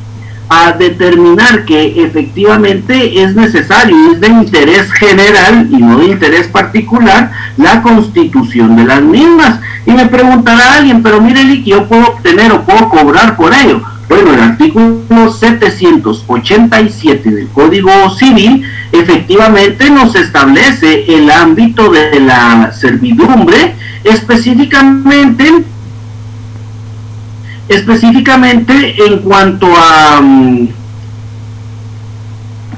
a determinar que efectivamente es necesario y es de interés general y no de interés particular la constitución de las mismas. Y me preguntará alguien, pero mire, Lick, yo puedo obtener o puedo cobrar por ello. Bueno, el artículo 787 del Código Civil efectivamente nos establece el ámbito de la servidumbre específicamente en cuanto a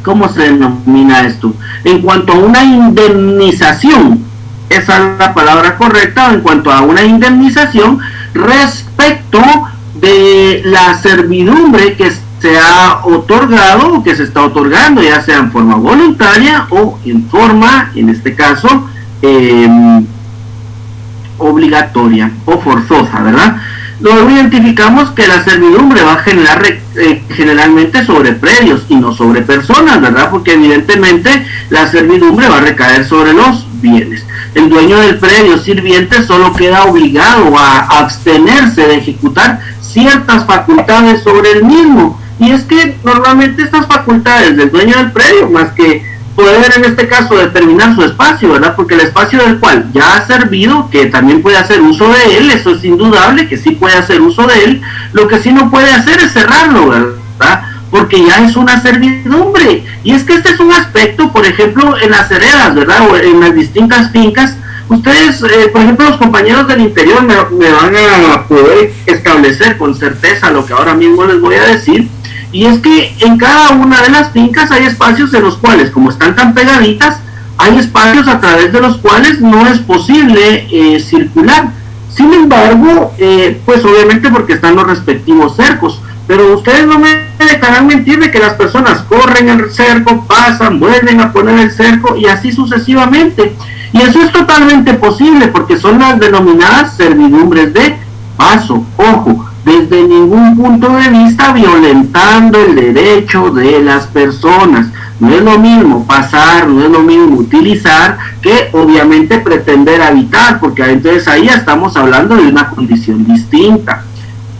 ¿cómo se denomina esto? En cuanto a una indemnización, esa es la palabra correcta, en cuanto a una indemnización respecto de la servidumbre que se ha otorgado o que se está otorgando, ya sea en forma voluntaria o en forma, en este caso, obligatoria o forzosa, ¿verdad? Luego identificamos que la servidumbre va a generar generalmente sobre predios y no sobre personas, ¿verdad? Porque evidentemente la servidumbre va a recaer sobre los bienes. El dueño del predio sirviente solo queda obligado a abstenerse de ejecutar ciertas facultades sobre el mismo. Y es que normalmente estas facultades del dueño del predio, más que poder en este caso determinar su espacio, ¿verdad? Porque el espacio del cual ya ha servido, que también puede hacer uso de él, eso es indudable, que sí puede hacer uso de él, lo que sí no puede hacer es cerrarlo, ¿verdad? Porque ya es una servidumbre. Y es que este es un aspecto, por ejemplo, en las heredas, ¿verdad? O en las distintas fincas. Ustedes, por ejemplo, los compañeros del interior me van a poder establecer con certeza lo que ahora mismo les voy a decir. Y es que en cada una de las fincas hay espacios en los cuales, como están tan pegaditas, hay espacios a través de los cuales no es posible circular. Sin embargo, pues obviamente porque están los respectivos cercos. Pero ustedes no me dejarán mentir de que las personas corren el cerco, pasan, vuelven a poner el cerco y así sucesivamente. Y eso es totalmente posible porque son las denominadas servidumbres de paso. Ojo, desde ningún punto de vista violentando el derecho de las personas. No es lo mismo pasar, no es lo mismo utilizar que obviamente pretender habitar, porque entonces ahí ya estamos hablando de una condición distinta.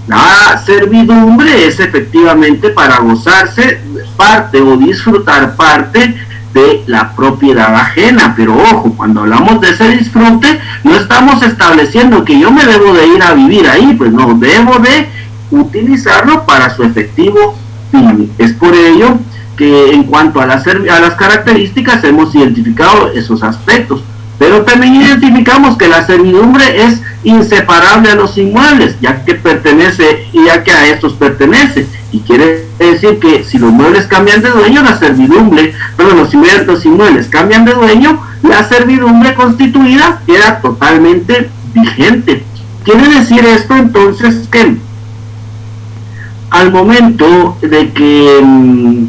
La servidumbre es efectivamente para gozarse parte o disfrutar parte de la propiedad ajena. Pero ojo, cuando hablamos de ese disfrute, no estamos estableciendo que yo me debo de ir a vivir ahí, pues no, debo de utilizarlo para su efectivo fin. Es por ello que en cuanto a las características hemos identificado esos aspectos, pero también identificamos que la servidumbre es inseparable a los inmuebles, ya que a estos pertenece, y quiere decir que si los muebles cambian de dueño, los inmuebles cambian de dueño, la servidumbre constituida queda totalmente vigente. Quiere decir esto entonces que al momento de que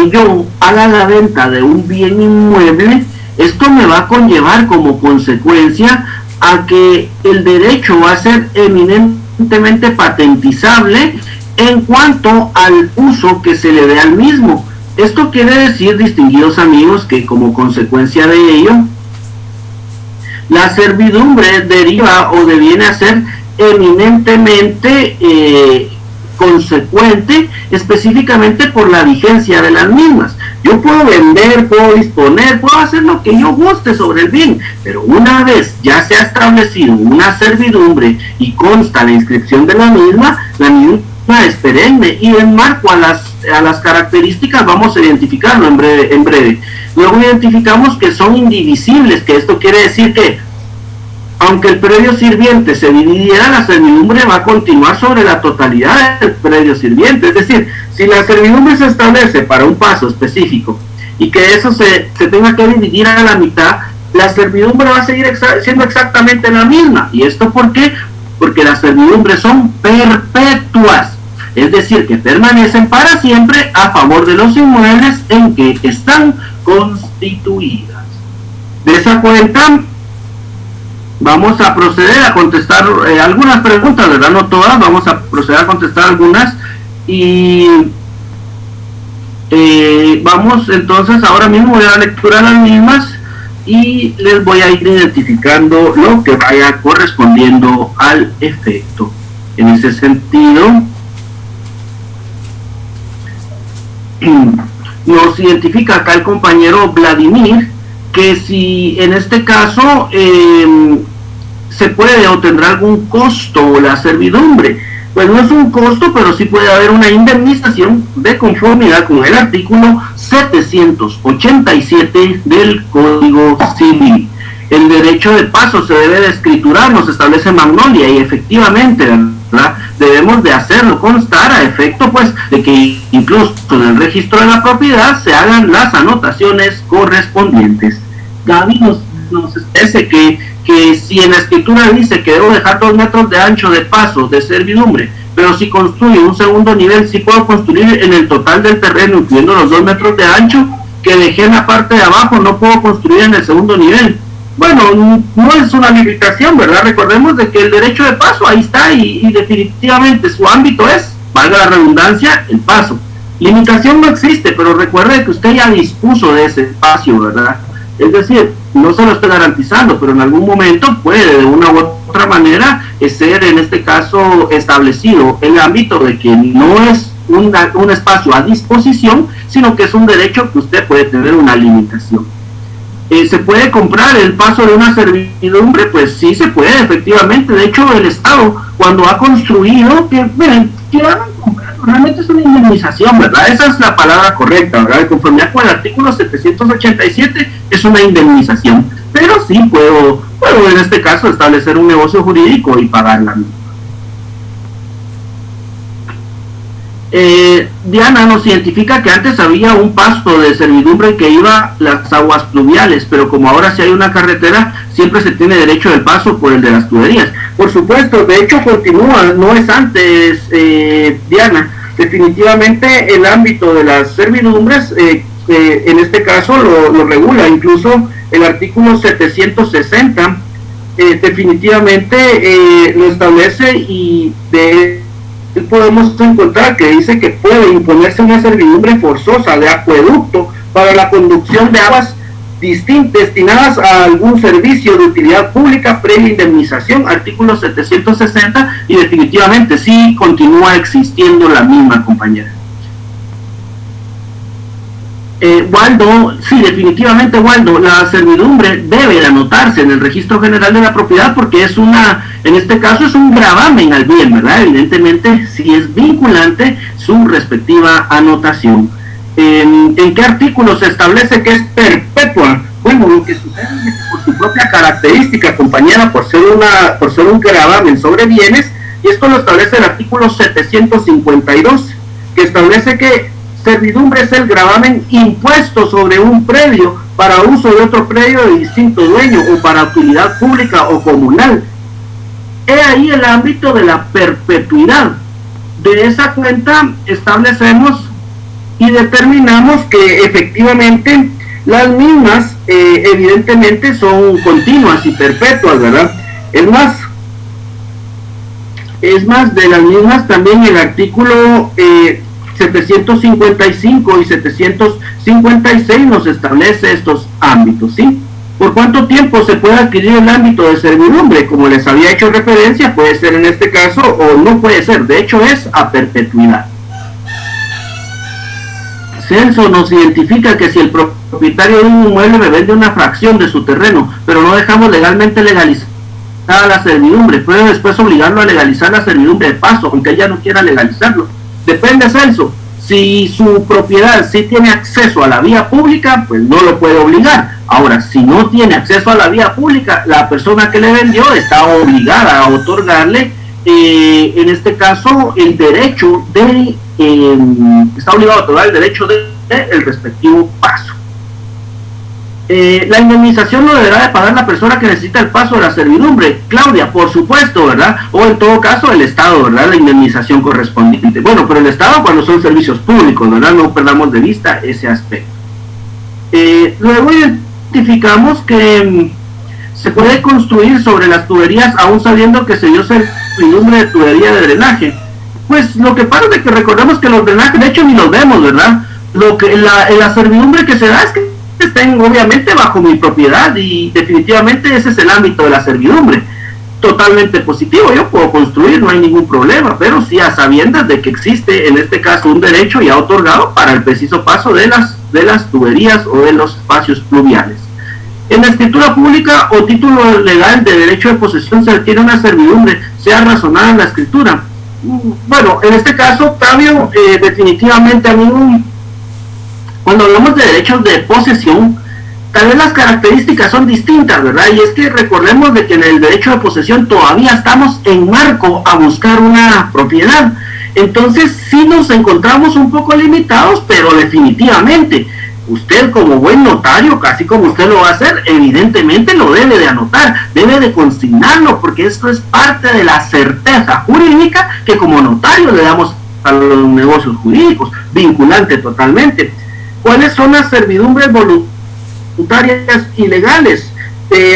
yo haga la venta de un bien inmueble, esto me va a conllevar como consecuencia a que el derecho va a ser eminentemente patentizable en cuanto al uso que se le dé al mismo. Esto quiere decir, distinguidos amigos, que como consecuencia de ello, la servidumbre deriva o deviene a ser eminentemente consecuente específicamente por la vigencia de las mismas. Yo puedo vender, puedo disponer, puedo hacer lo que yo guste sobre el bien, pero una vez ya se ha establecido una servidumbre y consta la inscripción de la misma es perenne, y en marco a las características vamos a identificarlo en breve. Luego identificamos que son indivisibles, que esto quiere decir que aunque el predio sirviente se dividiera, la servidumbre va a continuar sobre la totalidad del predio sirviente. Es decir, si la servidumbre se establece para un paso específico y que eso se tenga que dividir a la mitad, la servidumbre va a seguir siendo exactamente la misma. ¿Y esto por qué? Porque las servidumbres son perpetuas, es decir, que permanecen para siempre a favor de los inmuebles en que están constituidas. De esa cuenta, vamos a proceder a contestar algunas preguntas, ¿verdad? No todas, vamos a proceder a contestar algunas y vamos entonces, ahora mismo voy a dar lectura a las mismas y les voy a ir identificando lo que vaya correspondiendo al efecto. En ese sentido, nos identifica acá el compañero Vladimir que si en este caso se puede o tendrá algún costo la servidumbre. Pues no es un costo, pero sí puede haber una indemnización de conformidad con el artículo 787 del Código Civil. El derecho de paso se debe de escriturar, nos establece Magnolia, y efectivamente, ¿verdad?, debemos de hacerlo constar a efecto pues de que incluso en el registro de la propiedad se hagan las anotaciones correspondientes. Gaby nos dice que si en la escritura dice que debo dejar 2 metros de ancho de paso de servidumbre, pero si construyo un segundo nivel, sí puedo construir en el total del terreno, incluyendo los 2 metros de ancho que dejé en la parte de abajo, no puedo construir en el segundo nivel. Bueno, no es una limitación, ¿verdad? Recordemos de que el derecho de paso ahí está y definitivamente su ámbito es, valga la redundancia, el paso. Limitación no existe, pero recuerde que usted ya dispuso de ese espacio, ¿verdad? Es decir, no se lo estoy garantizando, pero en algún momento puede de una u otra manera ser en este caso establecido el ámbito de que no es un espacio a disposición, sino que es un derecho que usted puede tener una limitación. ¿Se puede comprar el paso de una servidumbre? Pues sí se puede, efectivamente. De hecho, el Estado, cuando ha construido, realmente es una indemnización, ¿verdad? Esa es la palabra correcta, ¿verdad? De conformidad con el artículo 787 es una indemnización. Pero sí puedo en este caso establecer un negocio jurídico y pagarla. Diana nos identifica que antes había un pasto de servidumbre que iba las aguas pluviales, pero como ahora sí hay una carretera, siempre se tiene derecho del paso por el de las tuberías. Por supuesto, de hecho continúa, no es antes, Diana. Definitivamente el ámbito de las servidumbres, en este caso lo regula, incluso el artículo 760 definitivamente lo establece, y de podemos encontrar que dice que puede imponerse una servidumbre forzosa de acueducto para la conducción de aguas destinadas a algún servicio de utilidad pública previa indemnización, artículo 760, y definitivamente sí continúa existiendo la misma, compañera. Waldo, sí, definitivamente, Waldo, la servidumbre debe de anotarse en el registro general de la propiedad porque es en este caso es un gravamen al bien, ¿verdad? Evidentemente, si es vinculante su respectiva anotación. ¿En qué artículo se establece que es perpetua? Bueno, lo que sucede es que por su propia característica, compañera, por ser un gravamen sobre bienes, y esto lo establece el artículo 752, que establece que servidumbre es el gravamen impuesto sobre un predio para uso de otro predio de distinto dueño o para utilidad pública o comunal. He ahí el ámbito de la perpetuidad. De esa cuenta establecemos y determinamos que efectivamente las mismas evidentemente son continuas y perpetuas, ¿verdad? Es más, de las mismas también el artículo 755 y 756 nos establece estos ámbitos, ¿sí? ¿Por cuánto tiempo se puede adquirir el ámbito de servidumbre? Como les había hecho referencia, puede ser en este caso o no puede ser, de hecho es a perpetuidad. Censo nos identifica que si el propietario de un inmueble me vende una fracción de su terreno, pero no dejamos legalmente legalizada la servidumbre, puede después obligarlo a legalizar la servidumbre de paso, aunque ella no quiera legalizarlo. Depende, Celso, si su propiedad sí tiene acceso a la vía pública, pues no lo puede obligar. Ahora, si no tiene acceso a la vía pública, la persona que le vendió está obligada a otorgarle, en este caso, el derecho está obligado a otorgar el derecho del respectivo paso. La indemnización lo deberá de pagar la persona que necesita el paso de la servidumbre. Claudia, por supuesto, ¿verdad? O en todo caso el Estado, ¿verdad? La indemnización correspondiente. Bueno, pero el Estado cuando son servicios públicos, ¿verdad? No perdamos de vista ese aspecto. Luego identificamos que se puede construir sobre las tuberías aún sabiendo que se dio servidumbre de tubería de drenaje. Pues lo que pasa es que recordemos que los drenajes, de hecho ni los vemos, ¿verdad? La servidumbre que se da es que estén obviamente bajo mi propiedad y definitivamente ese es el ámbito de la servidumbre. Totalmente positivo, yo puedo construir, no hay ningún problema, pero sí a sabiendas de que existe en este caso un derecho ya otorgado para el preciso paso de las tuberías o de los espacios pluviales. En la escritura pública o título legal de derecho de posesión se adquiere una servidumbre, sea razonada en la escritura. Bueno, en este caso, Octavio, definitivamente a mí, cuando hablamos de derechos de posesión, tal vez las características son distintas, ¿verdad? Y es que recordemos de que en el derecho de posesión todavía estamos en marco a buscar una propiedad. Entonces sí nos encontramos un poco limitados, pero definitivamente usted como buen notario, casi como usted lo va a hacer, evidentemente lo debe de anotar, debe de consignarlo, porque esto es parte de la certeza jurídica que como notario le damos a los negocios jurídicos, vinculante totalmente. ¿Cuáles son las servidumbres voluntarias y legales?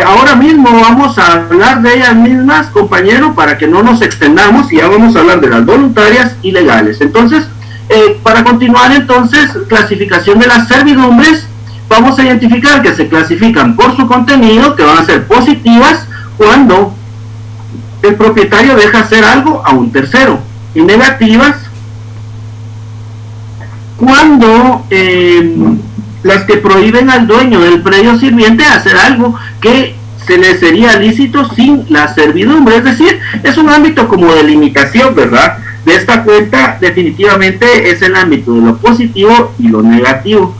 Ahora mismo vamos a hablar de ellas mismas, compañero, para que no nos extendamos, y ya vamos a hablar de las voluntarias y legales. Entonces, para continuar, entonces, clasificación de las servidumbres, vamos a identificar que se clasifican por su contenido, que van a ser positivas cuando el propietario deja hacer algo a un tercero, y negativas cuando las que prohíben al dueño del predio sirviente hacer algo que se le sería lícito sin la servidumbre. Es decir, es un ámbito como de limitación, ¿verdad? De esta cuenta definitivamente es el ámbito de lo positivo y lo negativo.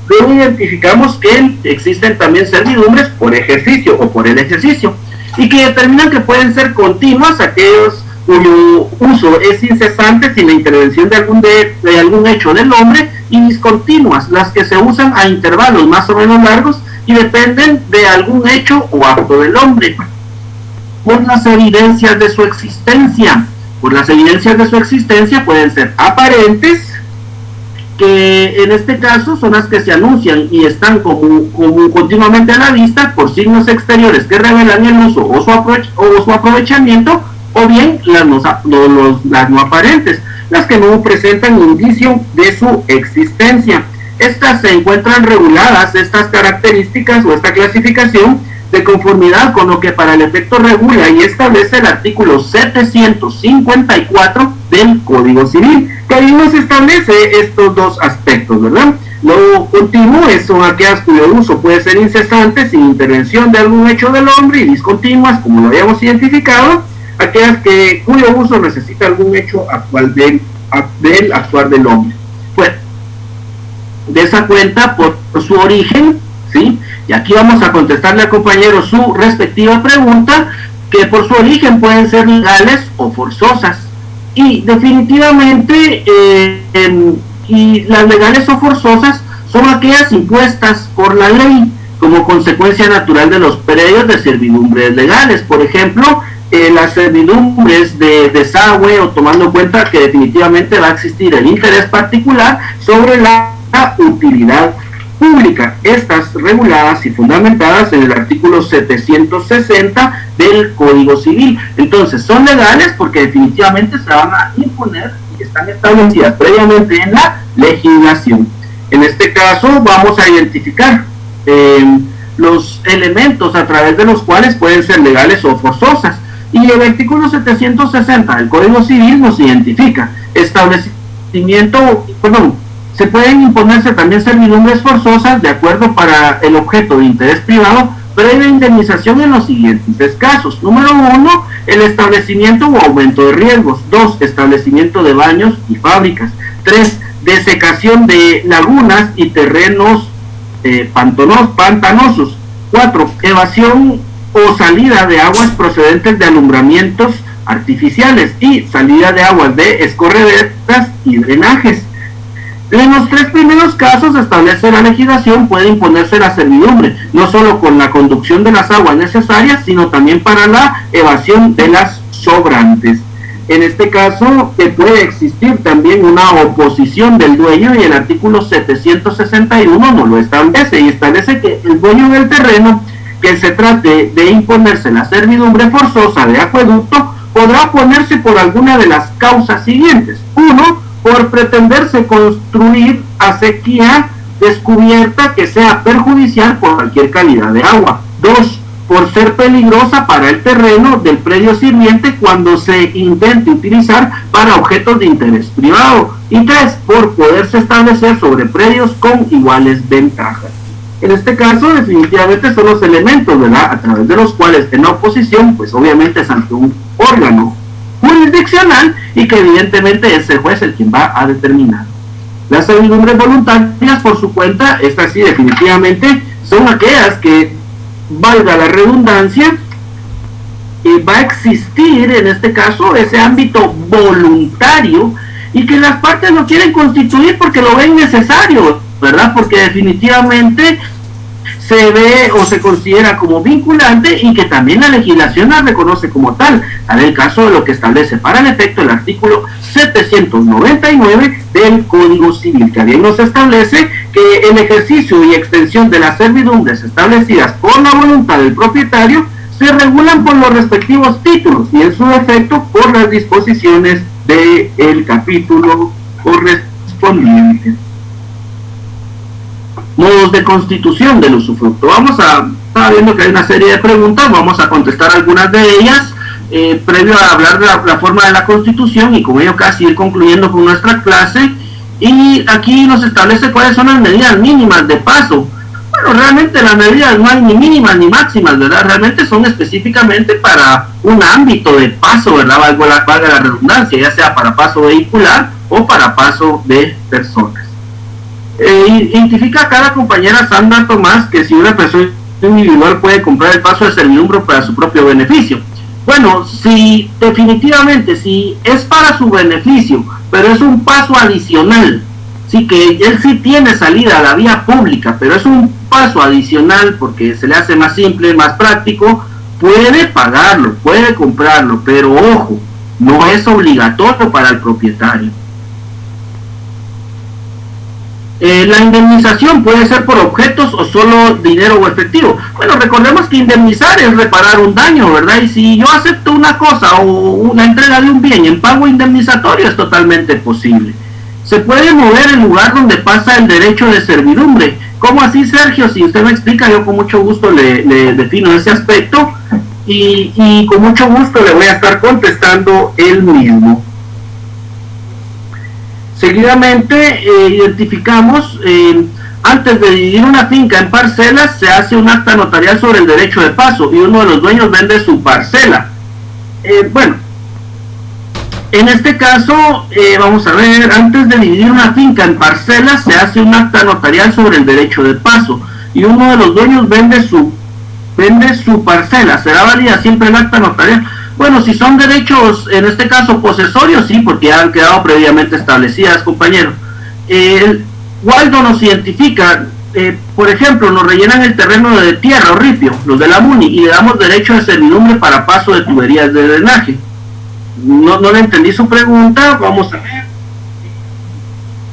Luego identificamos que existen también servidumbres por ejercicio o por el ejercicio y que determinan que pueden ser continuas aquellos cuyo uso es incesante sin la intervención de algún hecho del hombre, y discontinuas, las que se usan a intervalos más o menos largos y dependen de algún hecho o acto del hombre. Por las evidencias de su existencia. Por las evidencias de su existencia pueden ser aparentes, que en este caso son las que se anuncian y están como continuamente a la vista por signos exteriores que revelan el uso o su aprovechamiento, o bien las no aparentes, las que no presentan indicio de su existencia. Estas se encuentran reguladas, estas características o esta clasificación, de conformidad con lo que para el efecto regula y establece el artículo 754 del Código Civil, que ahí nos establece estos dos aspectos, ¿verdad? Lo continuo son aquellas cuyo uso puede ser incesante sin intervención de algún hecho del hombre, y discontinuas, como lo habíamos identificado, aquellas cuyo uso necesita algún hecho actual del actuar del hombre. Bueno, de esa cuenta, por su origen, ¿sí? Y aquí vamos a contestarle al compañero su respectiva pregunta, que por su origen pueden ser legales o forzosas. Y definitivamente, y las legales o forzosas son aquellas impuestas por la ley como consecuencia natural de los predios de servidumbres legales. Por ejemplo, las servidumbres de desagüe, o tomando en cuenta que definitivamente va a existir el interés particular sobre la utilidad pública, estas reguladas y fundamentadas en el artículo 760 del Código Civil. Entonces son legales porque definitivamente se van a imponer y están establecidas previamente en la legislación. En este caso vamos a identificar los elementos a través de los cuales pueden ser legales o forzosas, y el artículo 760 del Código Civil nos identifica se pueden imponerse también servidumbres forzosas de acuerdo para el objeto de interés privado, previa indemnización en los siguientes casos. Número 1, el establecimiento o aumento de riesgos. 2, establecimiento de baños y fábricas. 3, desecación de lagunas y terrenos pantanosos. 4, evasión o salida de aguas procedentes de alumbramientos artificiales y salida de aguas de escorrederas y drenajes. En los 3 primeros casos establece la legislación, puede imponerse la servidumbre, no solo con la conducción de las aguas necesarias, sino también para la evasión de las sobrantes. En este caso, puede existir también una oposición del dueño, y el artículo 761 no lo establece, y establece que el dueño del terreno que se trate de imponerse la servidumbre forzosa de acueducto podrá oponerse por alguna de las causas siguientes. 1, por pretenderse construir acequia descubierta que sea perjudicial por cualquier calidad de agua. 2, por ser peligrosa para el terreno del predio sirviente cuando se intente utilizar para objetos de interés privado. Y 3, por poderse establecer sobre predios con iguales ventajas. En este caso, definitivamente son los elementos, ¿verdad?, a través de los cuales en la oposición, pues obviamente es ante un órgano jurisdiccional, y que evidentemente es el juez el quien va a determinar. Las servidumbres voluntarias por su cuenta, estas sí definitivamente son aquellas que, valga la redundancia, va a existir en este caso ese ámbito voluntario, y que las partes lo quieren constituir porque lo ven necesario, ¿verdad? Porque definitivamente se ve o se considera como vinculante, y que también la legislación la reconoce como tal. En el caso de lo que establece para el efecto el artículo 799 del Código Civil, que bien nos establece que el ejercicio y extensión de las servidumbres establecidas por la voluntad del propietario se regulan por los respectivos títulos, y en su efecto por las disposiciones del capítulo correspondiente. Modos de constitución del usufructo. Estaba viendo que hay una serie de preguntas, vamos a contestar algunas de ellas, previo a hablar de la forma de la constitución, y con ello casi ir concluyendo con nuestra clase. Y aquí nos establece cuáles son las medidas mínimas de paso. Bueno, realmente las medidas no hay ni mínimas ni máximas, ¿verdad? Realmente son específicamente para un ámbito de paso, ¿verdad? Valga la redundancia, ya sea para paso vehicular o para paso de personas. Identifica a cada compañera Sandra Tomás que si una persona individual puede comprar el paso de servidumbre para su propio beneficio. Bueno, si definitivamente, si es para su beneficio, pero es un paso adicional, sí, que él sí tiene salida a la vía pública, pero es un paso adicional porque se le hace más simple, más práctico, puede pagarlo, puede comprarlo, pero ojo, no es obligatorio para el propietario. La indemnización puede ser por objetos o solo dinero o efectivo. Bueno, recordemos que indemnizar es reparar un daño, ¿verdad? Y si yo acepto una cosa o una entrega de un bien en pago indemnizatorio, es totalmente posible. Se puede mover el lugar donde pasa el derecho de servidumbre. ¿Cómo así, Sergio? Si usted me explica, yo con mucho gusto le defino ese aspecto, y con mucho gusto le voy a estar contestando él mismo. Seguidamente identificamos, antes de dividir una finca en parcelas, se hace un acta notarial sobre el derecho de paso y uno de los dueños vende su parcela. Bueno, en este caso, vamos a ver, antes de dividir una finca en parcelas, se hace un acta notarial sobre el derecho de paso y uno de los dueños vende su parcela. ¿Será válida siempre el acta notarial? Bueno, si son derechos, en este caso posesorios, sí, porque ya han quedado previamente establecidas, compañero. Waldo nos identifica, por ejemplo, nos rellenan el terreno de tierra o ripio, los de la MUNI, y le damos derecho de servidumbre para paso de tuberías de drenaje. No le entendí su pregunta, vamos a ver.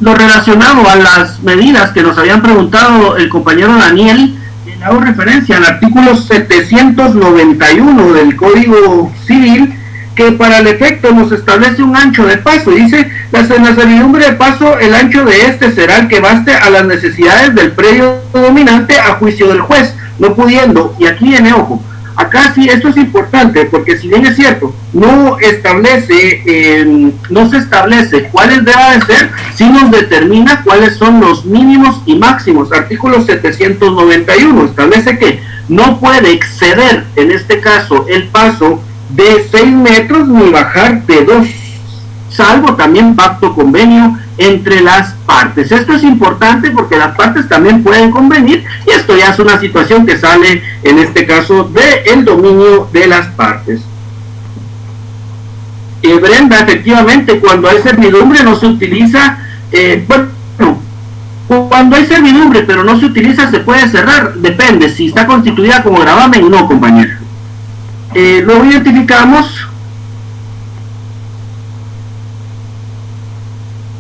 Lo relacionado a las medidas que nos habían preguntado el compañero Daniel, hago referencia al artículo 791 del Código Civil, que para el efecto nos establece un ancho de paso. Dice, en la servidumbre de paso, el ancho de este será el que baste a las necesidades del predio dominante a juicio del juez, no pudiendo, y aquí viene, ojo, acá sí, esto es importante, porque si bien es cierto, no se establece cuáles deba de ser, sí nos determina cuáles son los mínimos y máximos. Artículo 791 establece que no puede exceder, en este caso, el paso de 6 metros ni bajar de 2, salvo también pacto convenio entre las partes. Esto es importante porque las partes también pueden convenir y esto ya es una situación que sale en este caso del dominio de las partes. Brenda, efectivamente, cuando hay servidumbre no se utiliza, cuando hay servidumbre pero no se utiliza, se puede cerrar, depende, si está constituida como gravamen, no, compañero. Luego identificamos,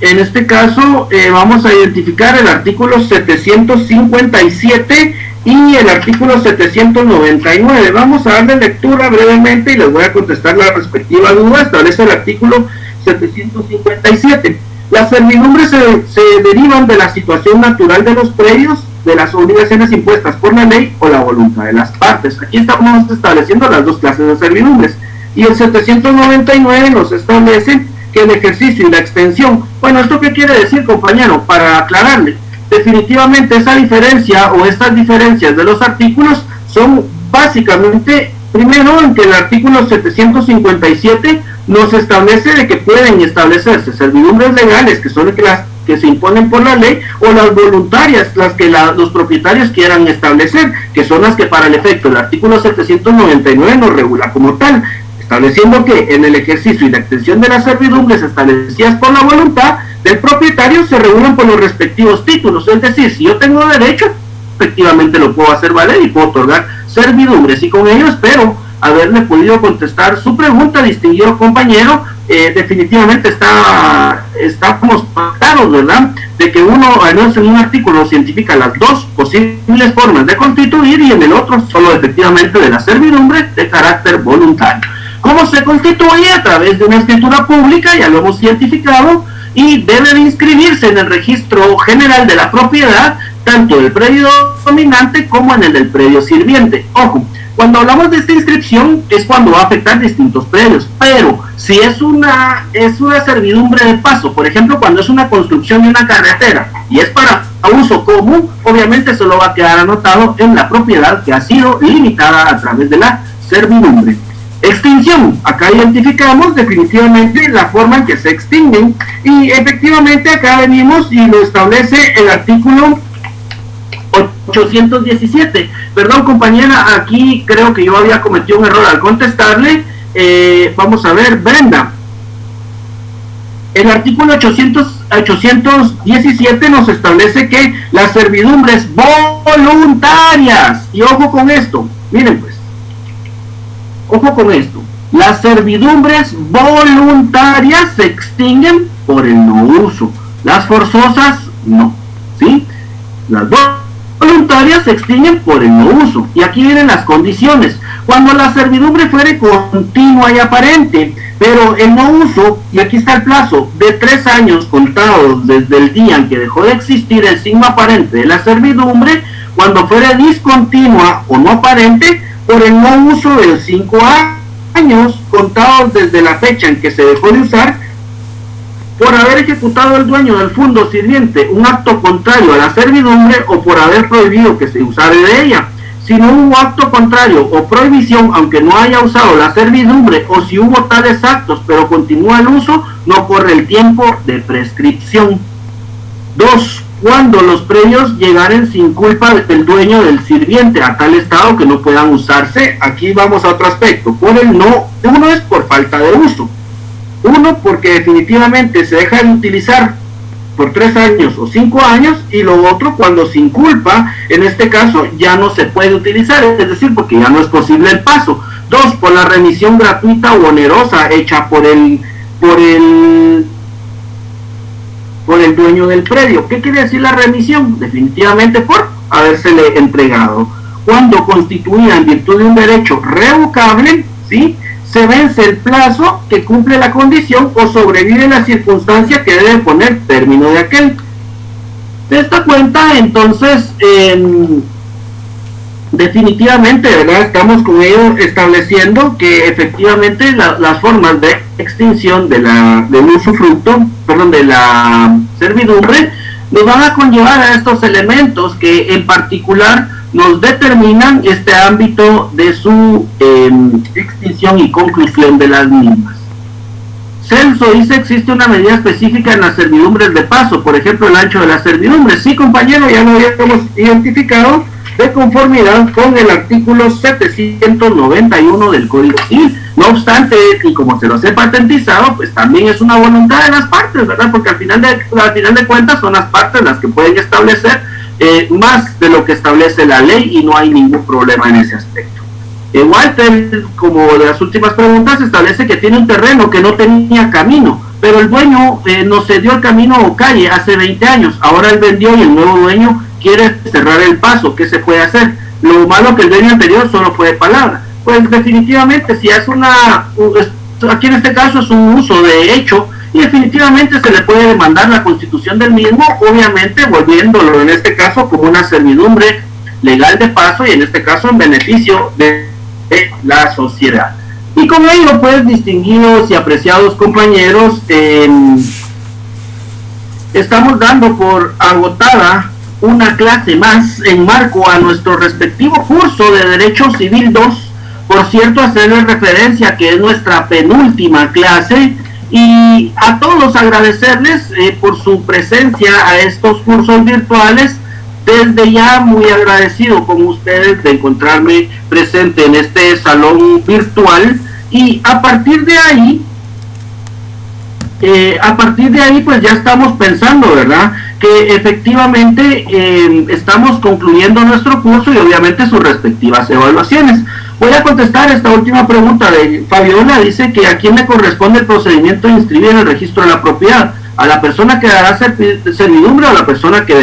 en este caso vamos a identificar el artículo 757 y el artículo 799. Vamos a darle lectura brevemente y les voy a contestar la respectiva duda. Establece el artículo 757. Las servidumbres se derivan de la situación natural de los predios, de las obligaciones impuestas por la ley o la voluntad de las partes. Aquí estamos estableciendo las dos clases de servidumbres. Y el 799 nos establece que el ejercicio y la extensión. Bueno, ¿esto qué quiere decir, compañero? Para aclararle, definitivamente esa diferencia o estas diferencias de los artículos son básicamente, primero, en que el artículo 757 nos establece de que pueden establecerse servidumbres legales, que son las que se imponen por la ley, o las voluntarias, las que los propietarios quieran establecer, que son las que para el efecto el artículo 799 nos regula como tal, estableciendo que en el ejercicio y la extensión de las servidumbres establecidas por la voluntad del propietario se regulan por los respectivos títulos. Es decir, si yo tengo derecho, efectivamente lo puedo hacer valer y puedo otorgar servidumbres. Y con ello espero haberle podido contestar su pregunta, distinguido compañero. Definitivamente estamos claros, ¿verdad?, de que uno, al menos en un artículo, cientifica las dos posibles formas de constituir y en el otro solo efectivamente de la servidumbre de carácter voluntario. ¿Cómo se constituye? A través de una escritura pública, ya lo hemos cientificado, y debe de inscribirse en el registro general de la propiedad, tanto del predio dominante como en el del predio sirviente. Ojo, cuando hablamos de esta inscripción es cuando va a afectar distintos predios, pero si es una servidumbre de paso, por ejemplo, cuando es una construcción de una carretera y es para uso común, obviamente solo va a quedar anotado en la propiedad que ha sido limitada a través de la servidumbre. Extinción, acá identificamos definitivamente la forma en que se extinguen y efectivamente acá venimos y lo establece el artículo 817. Perdón, compañera, aquí creo que yo había cometido un error al contestarle. Vamos a ver, Brenda, el artículo 817 nos establece que las servidumbres voluntarias, y ojo con esto, miren pues, ojo con esto, las servidumbre voluntarias se extinguen por el no uso, las forzosas no, ¿sí? Las voluntarias se extinguen por el no uso, y aquí vienen las condiciones. Cuando la servidumbre fuere continua y aparente, pero el no uso, y aquí está el plazo, de 3 años contados desde el día en que dejó de existir el signo aparente de la servidumbre, cuando fuere discontinua o no aparente, por el no uso de 5 años contados desde la fecha en que se dejó de usar, por haber ejecutado el dueño del fondo sirviente un acto contrario a la servidumbre o por haber prohibido que se usara de ella. Si no hubo acto contrario o prohibición, aunque no haya usado la servidumbre, o si hubo tales actos pero continúa el uso, no corre el tiempo de prescripción. 2. Cuando los predios llegaren sin culpa del dueño del sirviente a tal estado que no puedan usarse. Aquí vamos a otro aspecto. Por el no, uno es por falta de uso. Uno, porque definitivamente se deja de utilizar por 3 años o 5 años, y lo otro cuando sin culpa, en este caso ya no se puede utilizar, es decir, porque ya no es posible el paso. 2, por la remisión gratuita o onerosa hecha por el dueño del predio. ¿Qué quiere decir la remisión? Definitivamente por habérsele entregado. Cuando constituía en virtud de un derecho revocable, ¿sí?, se vence el plazo que cumple la condición o sobrevive la circunstancia que debe poner término de aquel. De esta cuenta, entonces, definitivamente, ¿verdad?, estamos con ello estableciendo que efectivamente las formas de extinción del usufructo, de la servidumbre, nos van a conllevar a estos elementos que en particular nos determinan este ámbito de su extinción y conclusión de las mismas. Celso dice: existe una medida específica en las servidumbres de paso, por ejemplo el ancho de la servidumbre. Sí, compañero, ya lo habíamos identificado, de conformidad con el artículo 791 del Código Civil. No obstante, y como se los he patentizado, pues también es una voluntad de las partes, ¿verdad? Porque al final de cuentas son las partes las que pueden establecer más de lo que establece la ley, y no hay ningún problema en ese aspecto. Walter, como de las últimas preguntas, establece que tiene un terreno que no tenía camino, pero el dueño nos cedió el camino o calle hace 20 años, ahora él vendió y el nuevo dueño quiere cerrar el paso. ¿Qué se puede hacer? Lo malo que el dueño anterior solo fue de palabra. Pues definitivamente, si es aquí en este caso es un uso de hecho, y definitivamente se le puede demandar la constitución del mismo, obviamente volviéndolo en este caso como una servidumbre legal de paso, y en este caso en beneficio de la sociedad. Y con ello, pues, distinguidos y apreciados compañeros, estamos dando por agotada una clase más en marco a nuestro respectivo curso de Derecho Civil 2. Por cierto, hacerles referencia que es nuestra penúltima clase, y a todos agradecerles por su presencia a estos cursos virtuales. Desde ya muy agradecido con ustedes de encontrarme presente en este salón virtual, y a partir de ahí pues ya estamos pensando, ¿verdad?, que efectivamente estamos concluyendo nuestro curso y obviamente sus respectivas evaluaciones. Voy a contestar esta última pregunta de Fabiola. Dice que a quién le corresponde el procedimiento de inscribir en el registro de la propiedad, a la persona que dará servidumbre o a la persona que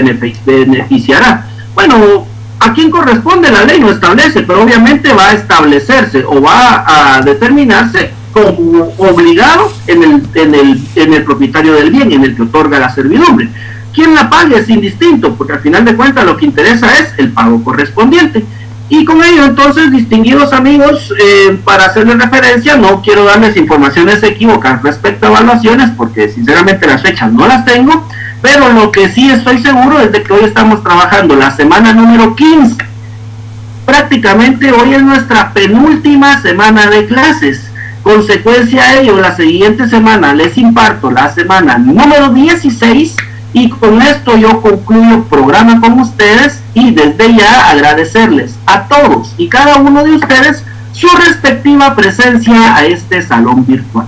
beneficiará. Bueno, a quién corresponde la ley no establece, pero obviamente va a establecerse o va a determinarse como obligado en el propietario del bien, en el que otorga la servidumbre. Quien la pague es indistinto, porque al final de cuentas lo que interesa es el pago correspondiente. Y con ello, entonces, distinguidos amigos, para hacerles referencia, no quiero darles informaciones equivocadas respecto a evaluaciones, porque sinceramente las fechas no las tengo, pero lo que sí estoy seguro es de que hoy estamos trabajando la semana número 15. Prácticamente hoy es nuestra penúltima semana de clases. Consecuencia de ello, la siguiente semana les imparto la semana número 16, y con esto yo concluyo programa con ustedes, y desde ya agradecerles a todos y cada uno de ustedes su respectiva presencia a este salón virtual.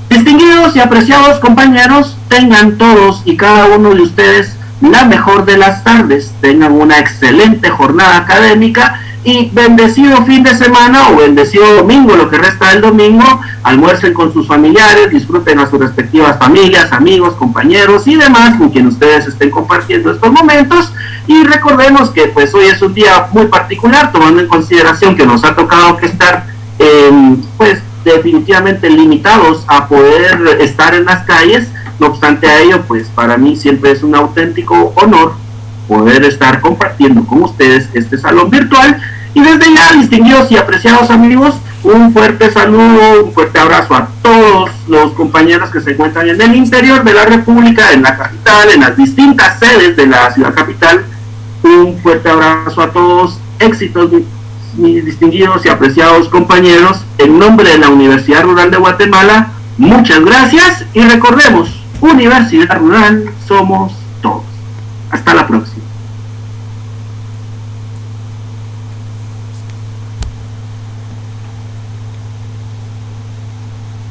Distinguidos y apreciados compañeros, tengan todos y cada uno de ustedes la mejor de las tardes, tengan una excelente jornada académica y bendecido fin de semana o bendecido domingo, lo que resta del domingo. Almuercen con sus familiares, disfruten a sus respectivas familias, amigos, compañeros y demás con quien ustedes estén compartiendo estos momentos. Y recordemos que pues hoy es un día muy particular, tomando en consideración que nos ha tocado que estar pues definitivamente limitados a poder estar en las calles. No obstante a ello, pues para mí siempre es un auténtico honor poder estar compartiendo con ustedes este salón virtual. Y desde ya, distinguidos y apreciados amigos, Un fuerte saludo, un fuerte abrazo a todos los compañeros que se encuentran en el interior de la República, en la capital, en las distintas sedes de la ciudad capital. Un fuerte abrazo a todos, éxitos mis distinguidos y apreciados compañeros. En nombre de la Universidad Rural de Guatemala, muchas gracias y recordemos, Universidad Rural somos todos. Hasta la próxima.